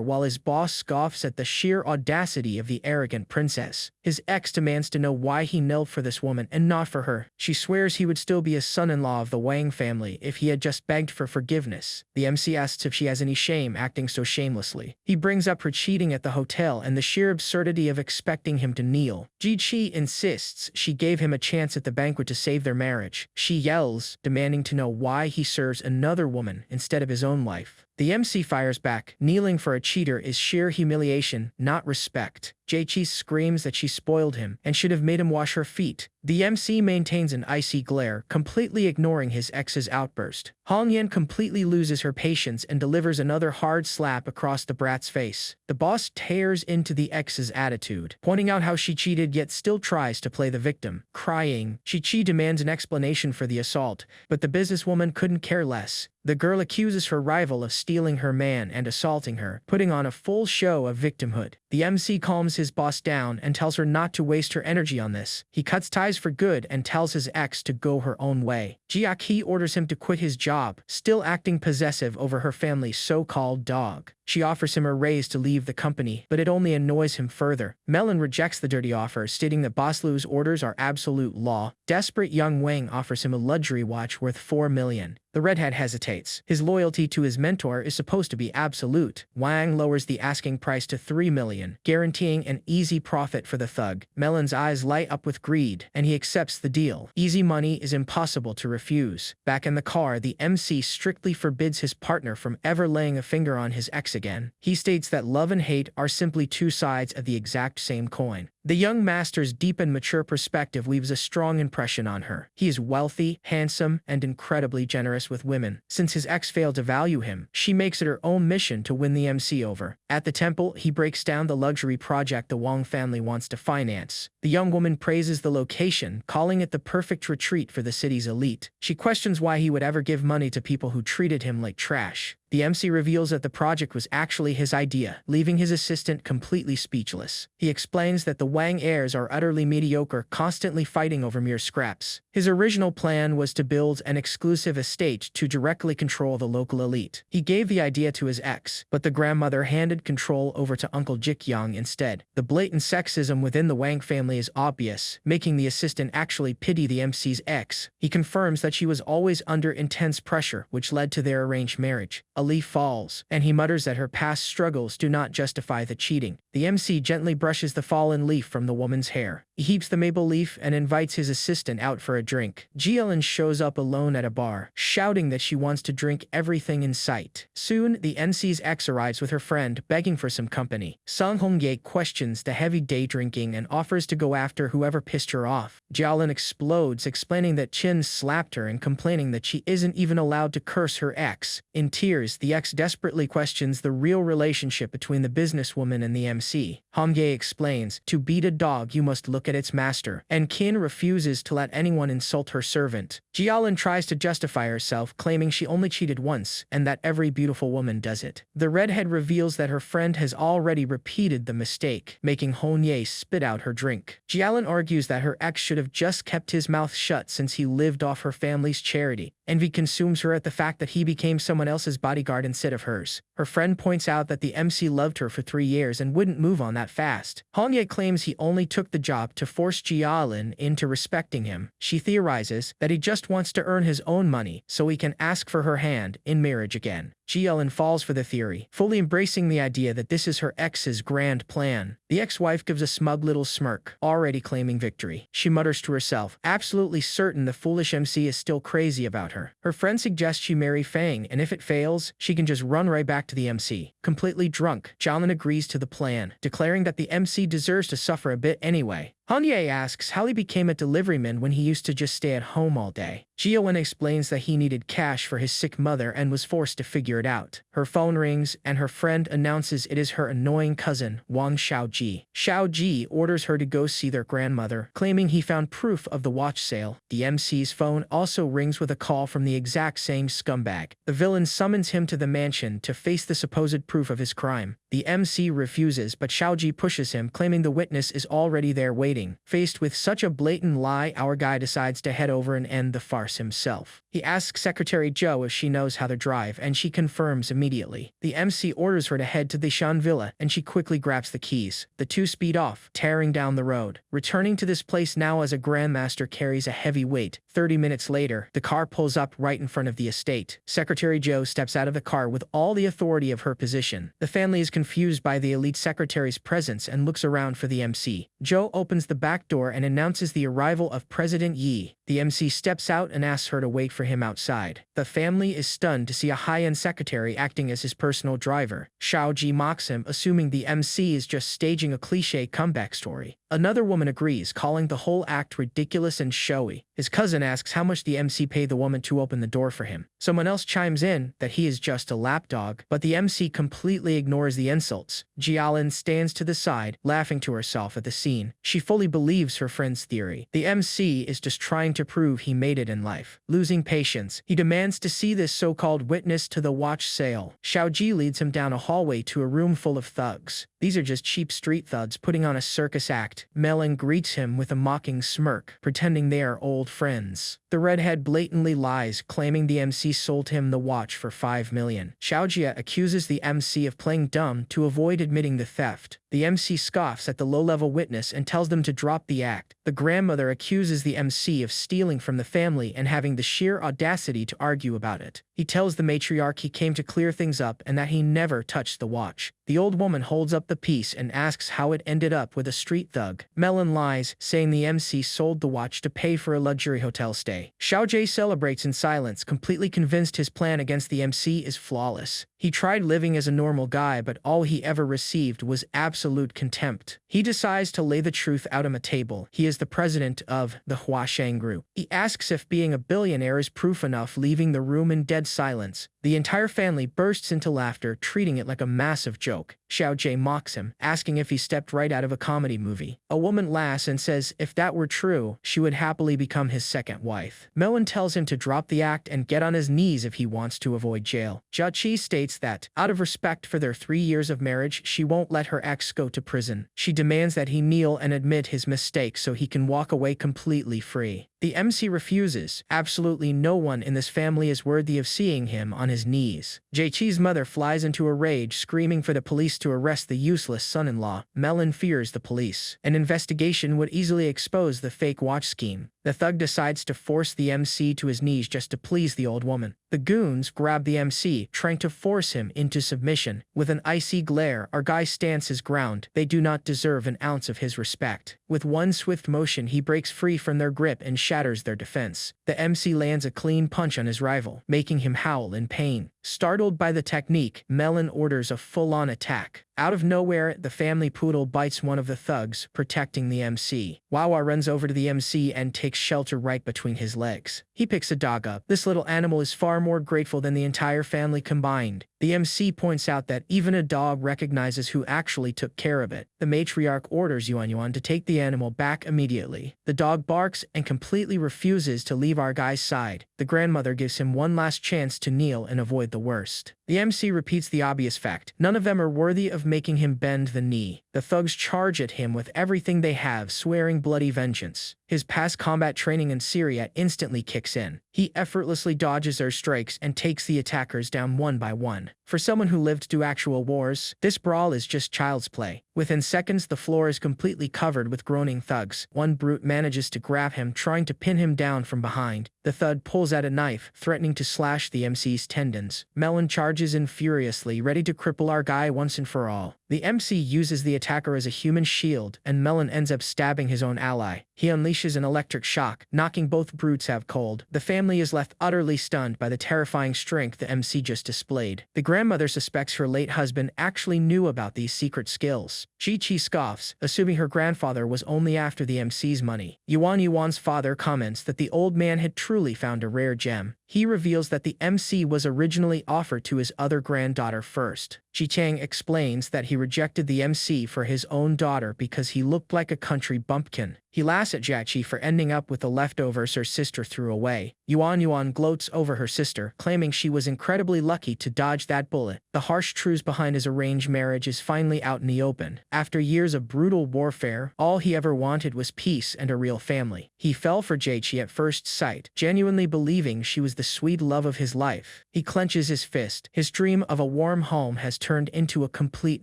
while his boss scoffs at the sheer audacity of the arrogant princess. His ex demands to know why he knelt for this woman and not for her. She swears he would still be a son-in-law of the Wang family if he had just begged for forgiveness. The MC asks if she has any shame acting so shamelessly. He brings up her cheating at the hotel and the sheer absurdity of expecting him to kneel. Ji-Chi insists she gave him a chance at the banquet to save their marriage. She yells, demanding to know why he serves another woman instead of his own wife. The MC fires back. Kneeling for a cheater is sheer humiliation, not respect. Ji-Chi screams that she spoiled him and should have made him wash her feet. The MC maintains an icy glare, completely ignoring his ex's outburst. Han Yan completely loses her patience and delivers another hard slap across the brat's face. The boss tears into the ex's attitude, pointing out how she cheated yet still tries to play the victim. Crying, Chi demands an explanation for the assault, but the businesswoman couldn't care less. The girl accuses her rival of stealing her man and assaulting her, putting on a full show of victimhood. The MC calms his boss down and tells her not to waste her energy on this. He cuts ties for good and tells his ex to go her own way. Jiaqi orders him to quit his job, still acting possessive over her family's so-called dog. She offers him a raise to leave the company, but it only annoys him further. Melon rejects the dirty offer, stating that Boss Lu's orders are absolute law. Desperate young Wang offers him a luxury watch worth 4 million. The redhead hesitates. His loyalty to his mentor is supposed to be absolute. Wang lowers the asking price to 3 million, guaranteeing an easy profit for the thug. Melon's eyes light up with greed, and he accepts the deal. Easy money is impossible to refuse. Back in the car, the MC strictly forbids his partner from ever laying a finger on his ex again. He states that love and hate are simply two sides of the exact same coin. The young master's deep and mature perspective leaves a strong impression on her. He is wealthy, handsome, and incredibly generous with women. Since his ex failed to value him, she makes it her own mission to win the MC over. At the temple, he breaks down the luxury project the Wang family wants to finance. The young woman praises the location, calling it the perfect retreat for the city's elite. She questions why he would ever give money to people who treated him like trash. The MC reveals that the project was actually his idea, leaving his assistant completely speechless. He explains that the Wang heirs are utterly mediocre, constantly fighting over mere scraps. His original plan was to build an exclusive estate to directly control the local elite. He gave the idea to his ex, but the grandmother handed control over to Uncle Jikyang instead. The blatant sexism within the Wang family is obvious, making the assistant actually pity the MC's ex. He confirms that she was always under intense pressure, which led to their arranged marriage. A leaf falls, and he mutters that her past struggles do not justify the cheating. The MC gently brushes the fallen leaf leaf from the woman's hair. He heaps the maple leaf and invites his assistant out for a drink. Jielin shows up alone at a bar, shouting that she wants to drink everything in sight. Soon, the MC's ex arrives with her friend, begging for some company. Sung Hongye questions the heavy day drinking and offers to go after whoever pissed her off. Jielin explodes, explaining that Chin slapped her and complaining that she isn't even allowed to curse her ex. In tears, the ex desperately questions the real relationship between the businesswoman and the MC. Hongye explains, to beat a dog you must look at its master, and Kin refuses to let anyone insult her servant. Jielin tries to justify herself, claiming she only cheated once, and that every beautiful woman does it. The redhead reveals that her friend has already repeated the mistake, making Hongye spit out her drink. Jielin argues that her ex should have just kept his mouth shut since he lived off her family's charity. Envy consumes her at the fact that he became someone else's bodyguard instead of hers. Her friend points out that the MC loved her for 3 years and wouldn't move on that fast. Hongye claims he only took the job to force Jielin into respecting him. She theorizes that he just wants to earn his own money so he can ask for her hand in marriage again. Jielin falls for the theory, fully embracing the idea that this is her ex's grand plan. The ex-wife gives a smug little smirk, already claiming victory. She mutters to herself, absolutely certain the foolish MC is still crazy about her. Her friend suggests she marry Fang, and if it fails, she can just run right back to the MC. Completely drunk, Jielin agrees to the plan, declaring that the MC deserves to suffer a bit anyway. Hongye asks how he became a deliveryman when he used to just stay at home all day. Jielin explains that he needed cash for his sick mother and was forced to figure it out. Her phone rings, and her friend announces it is her annoying cousin, Wang Xiaoji. Xiaoji orders her to go see their grandmother, claiming he found proof of the watch sale. The MC's phone also rings with a call from the exact same scumbag. The villain summons him to the mansion to face the supposed proof of his crime. The MC refuses, but Xiaoji pushes him, claiming the witness is already there waiting. Faced with such a blatant lie, our guy decides to head over and end the farce himself. He asks Secretary Zhou if she knows how to drive, and she confirms immediately. The MC orders her to head to the Shan Villa, and she quickly grabs the keys. The two speed off, tearing down the road. Returning to this place now as a grandmaster carries a heavy weight. 30 minutes later, the car pulls up right in front of the estate. Secretary Zhou steps out of the car with all the authority of her position. The family is confused by the elite secretary's presence and looks around for the MC. Zhou opens the back door and announces the arrival of President Yi. The MC steps out and asks her to wait for him outside. The family is stunned to see a high-end secretary acting as his personal driver. Xiaoji mocks him, assuming the MC is just staging a cliché comeback story. Another woman agrees, calling the whole act ridiculous and showy. His cousin asks how much the MC paid the woman to open the door for him. Someone else chimes in that he is just a lapdog, but the MC completely ignores the insults. Jielin stands to the side, laughing to herself at the scene. She fully believes her friend's theory. The MC is just trying to prove he made it in life. Losing patience, he demands to see this so-called witness to the watch sale. Xiaoji leads him down a hallway to a room full of thugs. These are just cheap street thugs putting on a circus act. Melon greets him with a mocking smirk, pretending they are old friends. The redhead blatantly lies, claiming the MC sold him the watch for 5 million. Xiaojia accuses the MC of playing dumb to avoid admitting the theft. The MC scoffs at the low-level witness and tells them to drop the act. The grandmother accuses the MC of stealing from the family and having the sheer audacity to argue about it. He tells the matriarch he came to clear things up and that he never touched the watch. The old woman holds up the piece and asks how it ended up with a street thug. Melon lies, saying the MC sold the watch to pay for a luxury hotel stay. Xiaojie celebrates in silence, completely convinced his plan against the MC is flawless. He tried living as a normal guy, but all he ever received was absolute contempt. He decides to lay the truth out on a table. He is the president of the Huasheng Group. He asks if being a billionaire is proof enough, leaving the room in dead silence. The entire family bursts into laughter, treating it like a massive joke. Xiaojie mocks him, asking if he stepped right out of a comedy movie. A woman laughs and says if that were true, she would happily become his second wife. Melon tells him to drop the act and get on his knees if he wants to avoid jail. Jiaqi states that, out of respect for their 3 years of marriage, she won't let her ex go to prison. She demands that he kneel and admit his mistake so he can walk away completely free. The MC refuses. Absolutely no one in this family is worthy of seeing him on his knees. Jiaqi's mother flies into a rage, screaming for the police to arrest the useless son-in-law. Melon fears the police. An investigation would easily expose the fake watch scheme. The thug decides to force the MC to his knees just to please the old woman. The goons grab the MC, trying to force him into submission. With an icy glare, our guy stands his ground. They do not deserve an ounce of his respect. With one swift motion, he breaks free from their grip and shatters their defense. The MC lands a clean punch on his rival, making him howl in pain. Startled by the technique, Melon orders a full-on attack. Out of nowhere, the family poodle bites one of the thugs, protecting the MC. Wawa runs over to the MC and takes shelter right between his legs. He picks a dog up. This little animal is far more grateful than the entire family combined. The MC points out that even a dog recognizes who actually took care of it. The matriarch orders Yuan to take the animal back immediately. The dog barks and completely refuses to leave our guy's side. The grandmother gives him one last chance to kneel and avoid the worst. The MC repeats the obvious fact. None of them are worthy of making him bend the knee. The thugs charge at him with everything they have, swearing bloody vengeance. His past combat training in Syria instantly kicks in. He effortlessly dodges their strikes and takes the attackers down one by one. For someone who lived through actual wars, this brawl is just child's play. Within seconds, the floor is completely covered with groaning thugs. One brute manages to grab him, trying to pin him down from behind. The thug pulls out a knife, threatening to slash the MC's tendons. Melon charges in furiously, ready to cripple our guy once and for all. The MC uses the attacker as a human shield, and Melon ends up stabbing his own ally. He unleashes an electric shock, knocking both brutes out cold. The family is left utterly stunned by the terrifying strength the MC just displayed. The grandmother suspects her late husband actually knew about these secret skills. Chi scoffs, assuming her grandfather was only after the MC's money. Yuan's father comments that the old man had truly found a rare gem. He reveals that the MC was originally offered to his other granddaughter first. Chi-Chang explains that he rejected the MC for his own daughter because he looked like a country bumpkin. He laughs at Jiaqi for ending up with the leftovers her sister threw away. Yuan gloats over her sister, claiming she was incredibly lucky to dodge that bullet. The harsh truths behind his arranged marriage is finally out in the open. After years of brutal warfare, all he ever wanted was peace and a real family. He fell for Jiaqi at first sight, genuinely believing she was the sweet love of his life. He clenches his fist. His dream of a warm home has turned into a complete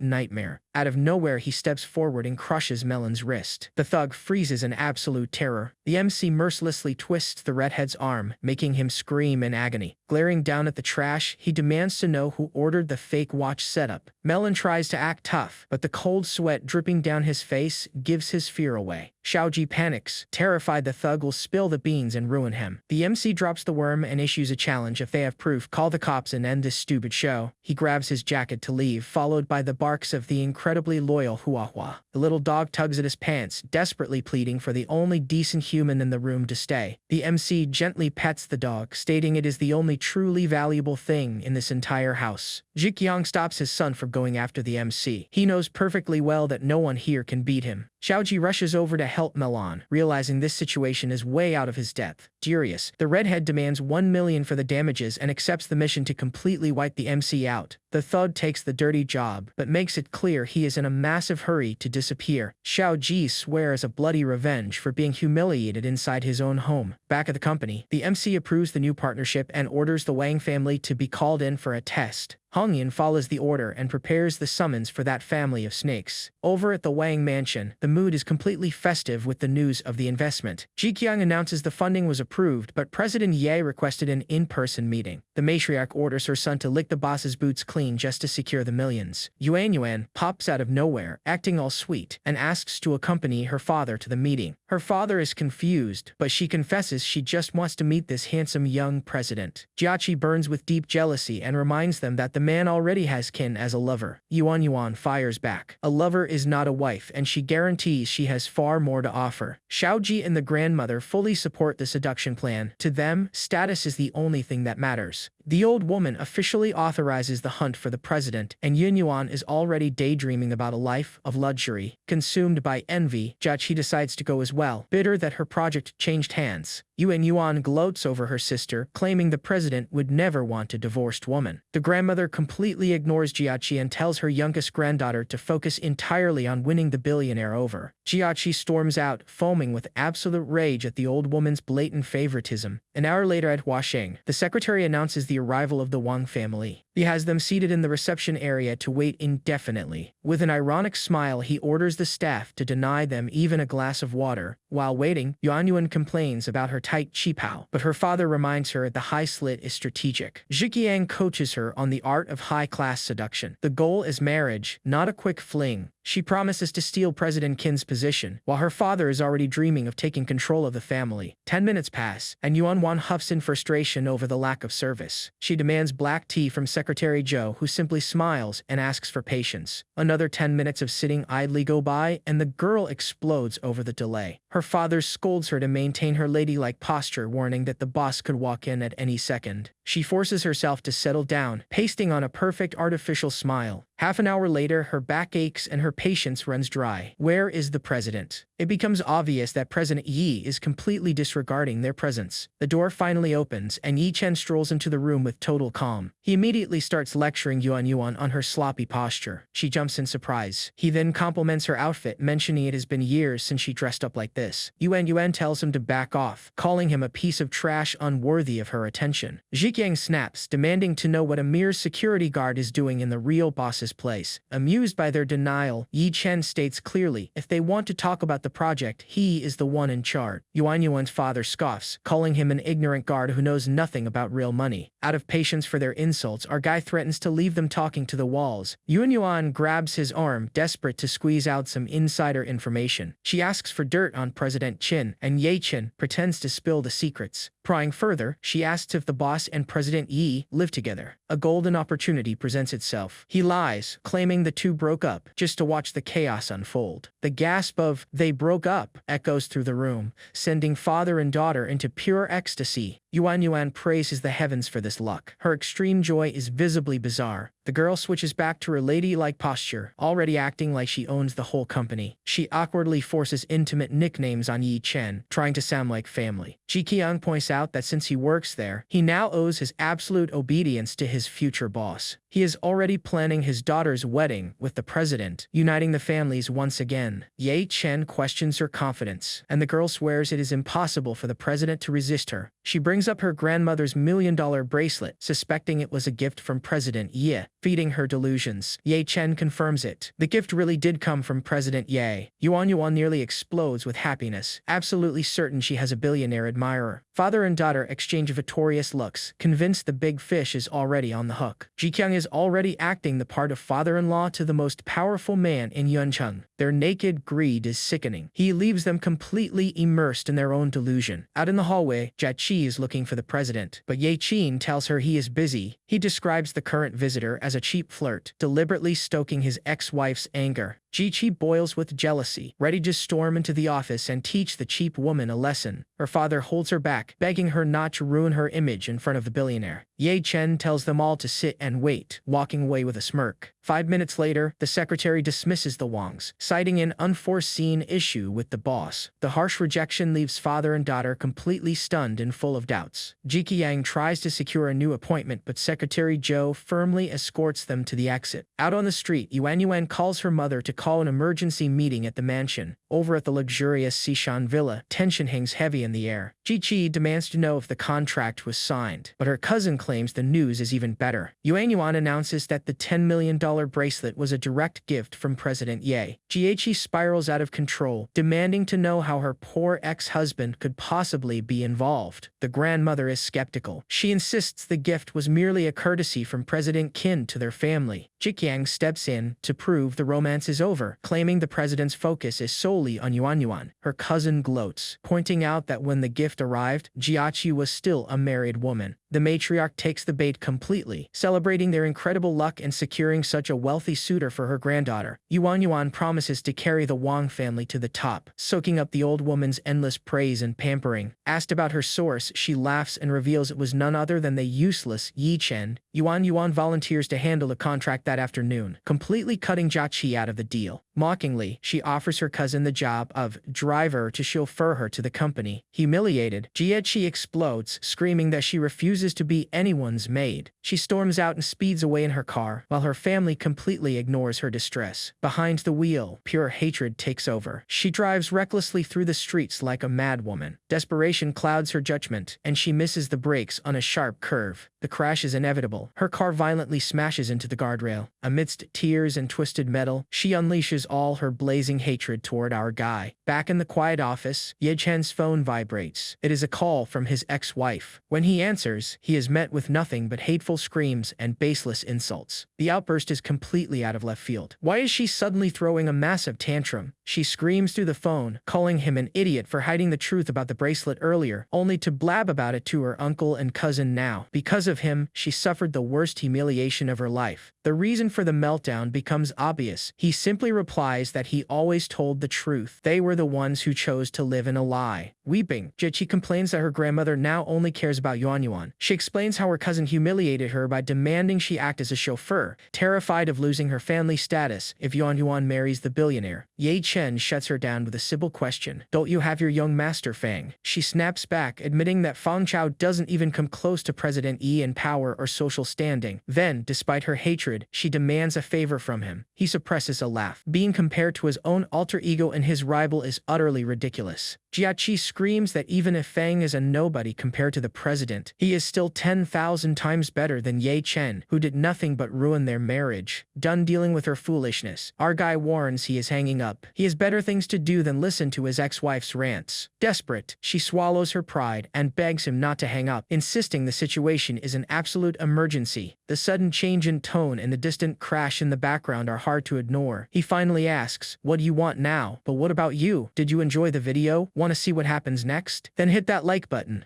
nightmare. Out of nowhere, he steps forward and crushes Melon's wrist. The thug freezes in absolute terror. The MC mercilessly twists the redhead's arm, making him scream in agony. Glaring down at the trash, he demands to know who ordered the fake watch setup. Melon tries to act tough, but the cold sweat dripping down his face gives his fear away. Xiaoji panics, terrified the thug will spill the beans and ruin him. The MC drops the worm and issues a challenge. If they have proof, call the cops and end this stupid show. He grabs his jacket to leave, followed by the barks of the incredibly loyal Huahua. The little dog tugs at his pants, desperately pleading for the only decent human in the room to stay. The MC gently pets the dog, stating it is the only truly valuable thing in this entire house. Jiqiang stops his son from going after the MC. He knows perfectly well that no one here can beat him. Xiaoji rushes over to help Melon, realizing this situation is way out of his depth. Furious, the redhead demands 1 million for the damages and accepts the mission to completely wipe the MC out. The thug takes the dirty job, but makes it clear he is in a massive hurry to disappear. Xiaoji swears a bloody revenge for being humiliated inside his own home. Back at the company, the MC approves the new partnership and orders the Wang family to be called in for a test. Hongyan follows the order and prepares the summons for that family of snakes. Over at the Wang mansion, the mood is completely festive with the news of the investment. Jiqiang announces the funding was approved, but President Ye requested an in-person meeting. The matriarch orders her son to lick the boss's boots clean just to secure the millions. Yuan pops out of nowhere, acting all sweet, and asks to accompany her father to the meeting. Her father is confused, but she confesses she just wants to meet this handsome young president. Jiaqi burns with deep jealousy and reminds them that the man already has Qin as a lover. Yuan fires back. A lover is not a wife, and she guarantees she has far more to offer. Xiaoji and the grandmother fully support the seduction plan. To them, status is the only thing that matters. The old woman officially authorizes the hunt for the president, and Yuan is already daydreaming about a life of luxury. Consumed by envy, Jiaqi decides to go as well, bitter that her project changed hands. Yuan gloats over her sister, claiming the president would never want a divorced woman. The grandmother completely ignores Jiaqi and tells her youngest granddaughter to focus entirely on winning the billionaire over. Jiaqi storms out, foaming with absolute rage at the old woman's blatant favoritism. An hour later at Huaxing, the secretary announces the arrival of the Wang family. He has them seated in the reception area to wait indefinitely. With an ironic smile, he orders the staff to deny them even a glass of water. While waiting, Yuanyuan complains about her tight qipao, but her father reminds her the high slit is strategic. Zhiqiang coaches her on the art of high-class seduction. The goal is marriage, not a quick fling. She promises to steal President Qin's position, while her father is already dreaming of taking control of the family. 10 minutes pass, and Yuanyuan huffs in frustration over the lack of service. She demands black tea from Secretary Zhou, who simply smiles and asks for patience. Another 10 minutes of sitting idly go by, and the girl explodes over the delay. Her father scolds her to maintain her ladylike posture, warning that the boss could walk in at any second. She forces herself to settle down, pasting on a perfect artificial smile. Half an hour later, her back aches and her patience runs dry. Where is the president? It becomes obvious that President Yi is completely disregarding their presence. The door finally opens, and Yi Chen strolls into the room with total calm. He immediately starts lecturing Yuanyuan on her sloppy posture. She jumps in surprise. He then compliments her outfit, mentioning it has been years since she dressed up like this. Yuanyuan tells him to back off, calling him a piece of trash unworthy of her attention. Zhiqiang snaps, demanding to know what a mere security guard is doing in the real boss's place. Amused by their denial, Yi Chen states clearly, if they want to talk about the project, he is the one in charge. Yuanyuan's father scoffs, calling him an ignorant guard who knows nothing about real money. Out of patience for their insults, our guy threatens to leave them talking to the walls. Yuanyuan grabs his arm, desperate to squeeze out some insider information. She asks for dirt on President Qin, and Ye Chen pretends to spill the secrets. Prying further, she asks if the boss and President Yi live together. A golden opportunity presents itself. He lies, claiming the two broke up, just to watch the chaos unfold. The gasp of, "They broke up," echoes through the room, sending father and daughter into pure ecstasy. Yuanyuan praises the heavens for this luck. Her extreme joy is visibly bizarre. The girl switches back to her ladylike posture, already acting like she owns the whole company. She awkwardly forces intimate nicknames on Yi Chen, trying to sound like family. Zhiqiang points out that since he works there, he now owes his absolute obedience to his future boss. He is already planning his daughter's wedding with the president, uniting the families once again. Ye Chen questions her confidence, and the girl swears it is impossible for the president to resist her. She brings up her grandmother's $1,000,000 bracelet, suspecting it was a gift from President Ye, feeding her delusions. Ye Chen confirms it. The gift really did come from President Ye. Yuanyuan nearly explodes with happiness, absolutely certain she has a billionaire admirer. Father and daughter exchange victorious looks, convinced the big fish is already on the hook. Zhiqiang is already acting the part of father-in-law to the most powerful man in Yuncheng. Their naked greed is sickening. He leaves them completely immersed in their own delusion. Out in the hallway, Jia Qi is looking for the president, but Ye Qin tells her he is busy. He describes the current visitor as a cheap flirt, deliberately stoking his ex-wife's anger. Ji-Chi boils with jealousy, ready to storm into the office and teach the cheap woman a lesson. Her father holds her back, begging her not to ruin her image in front of the billionaire. Ye Chen tells them all to sit and wait, walking away with a smirk. 5 minutes later, the secretary dismisses the Wangs, citing an unforeseen issue with the boss. The harsh rejection leaves father and daughter completely stunned and full of doubts. Zhiqiang tries to secure a new appointment, but Secretary Zhou firmly escorts them to the exit. Out on the street, Yuanyuan calls her mother to call an emergency meeting at the mansion. Over at the luxurious Sishan villa, tension hangs heavy in the air. Ji-Chi demands to know if the contract was signed, but her cousin claims the news is even better. Yuanyuan announces that the $10 million bracelet was a direct gift from President Ye. Ji-Chi spirals out of control, demanding to know how her poor ex-husband could possibly be involved. The grandmother is skeptical. She insists the gift was merely a courtesy from President Qin to their family. Zhiqiang steps in to prove the romance is over, claiming the president's focus is solely on Yuanyuan. Her cousin gloats, pointing out that when the gift arrived, Jiachi was still a married woman. The matriarch takes the bait completely, celebrating their incredible luck in securing such a wealthy suitor for her granddaughter. Yuanyuan promises to carry the Wang family to the top, soaking up the old woman's endless praise and pampering. Asked about her source, she laughs and reveals it was none other than the useless Yi Chen. Yuanyuan volunteers to handle the contract that afternoon, completely cutting Jiachi out of the deal. Mockingly, she offers her cousin the job of driver to chauffeur her to the company. Humiliated, Jiechi explodes, screaming that she refuses to be anyone's maid. She storms out and speeds away in her car, while her family completely ignores her distress. Behind the wheel, pure hatred takes over. She drives recklessly through the streets like a madwoman. Desperation clouds her judgment, and she misses the brakes on a sharp curve. The crash is inevitable. Her car violently smashes into the guardrail. Amidst tears and twisted metal, she unleashes all her blazing hatred toward our guy. Back in the quiet office, Ye Chen's phone vibrates. It is a call from his ex-wife. When he answers, he is met with nothing but hateful screams and baseless insults. The outburst is completely out of left field. Why is she suddenly throwing a massive tantrum? She screams through the phone, calling him an idiot for hiding the truth about the bracelet earlier, only to blab about it to her uncle and cousin now. Because of him, she suffered the worst humiliation of her life. The reason for the meltdown becomes obvious. He simply replies that he always told the truth. They were the ones who chose to live in a lie. Weeping, Jiechi complains that her grandmother now only cares about Yuanyuan. She explains how her cousin humiliated her by demanding she act as a chauffeur, terrified of losing her family status if Yuanyuan marries the billionaire. Ye Chen shuts her down with a simple question. Don't you have your young master Fang? She snaps back, admitting that Fang Chao doesn't even come close to President Yi in power or social standing. Then, despite her hatred, she demands a favor from him. He suppresses a laugh. Being compared to his own alter ego and his rival is utterly ridiculous. Jiechi screams that even if Fang is a nobody compared to the president, he is still 10,000 times better than Ye Chen, who did nothing but ruin their marriage. Done dealing with her foolishness, our guy warns he is hanging up. He has better things to do than listen to his ex-wife's rants. Desperate, she swallows her pride and begs him not to hang up, insisting the situation is an absolute emergency. The sudden change in tone and the distant crash in the background are hard to ignore. He finally asks, "What do you want now? But what about you? Did you enjoy the video? Want to see what happens next? Then hit that like button."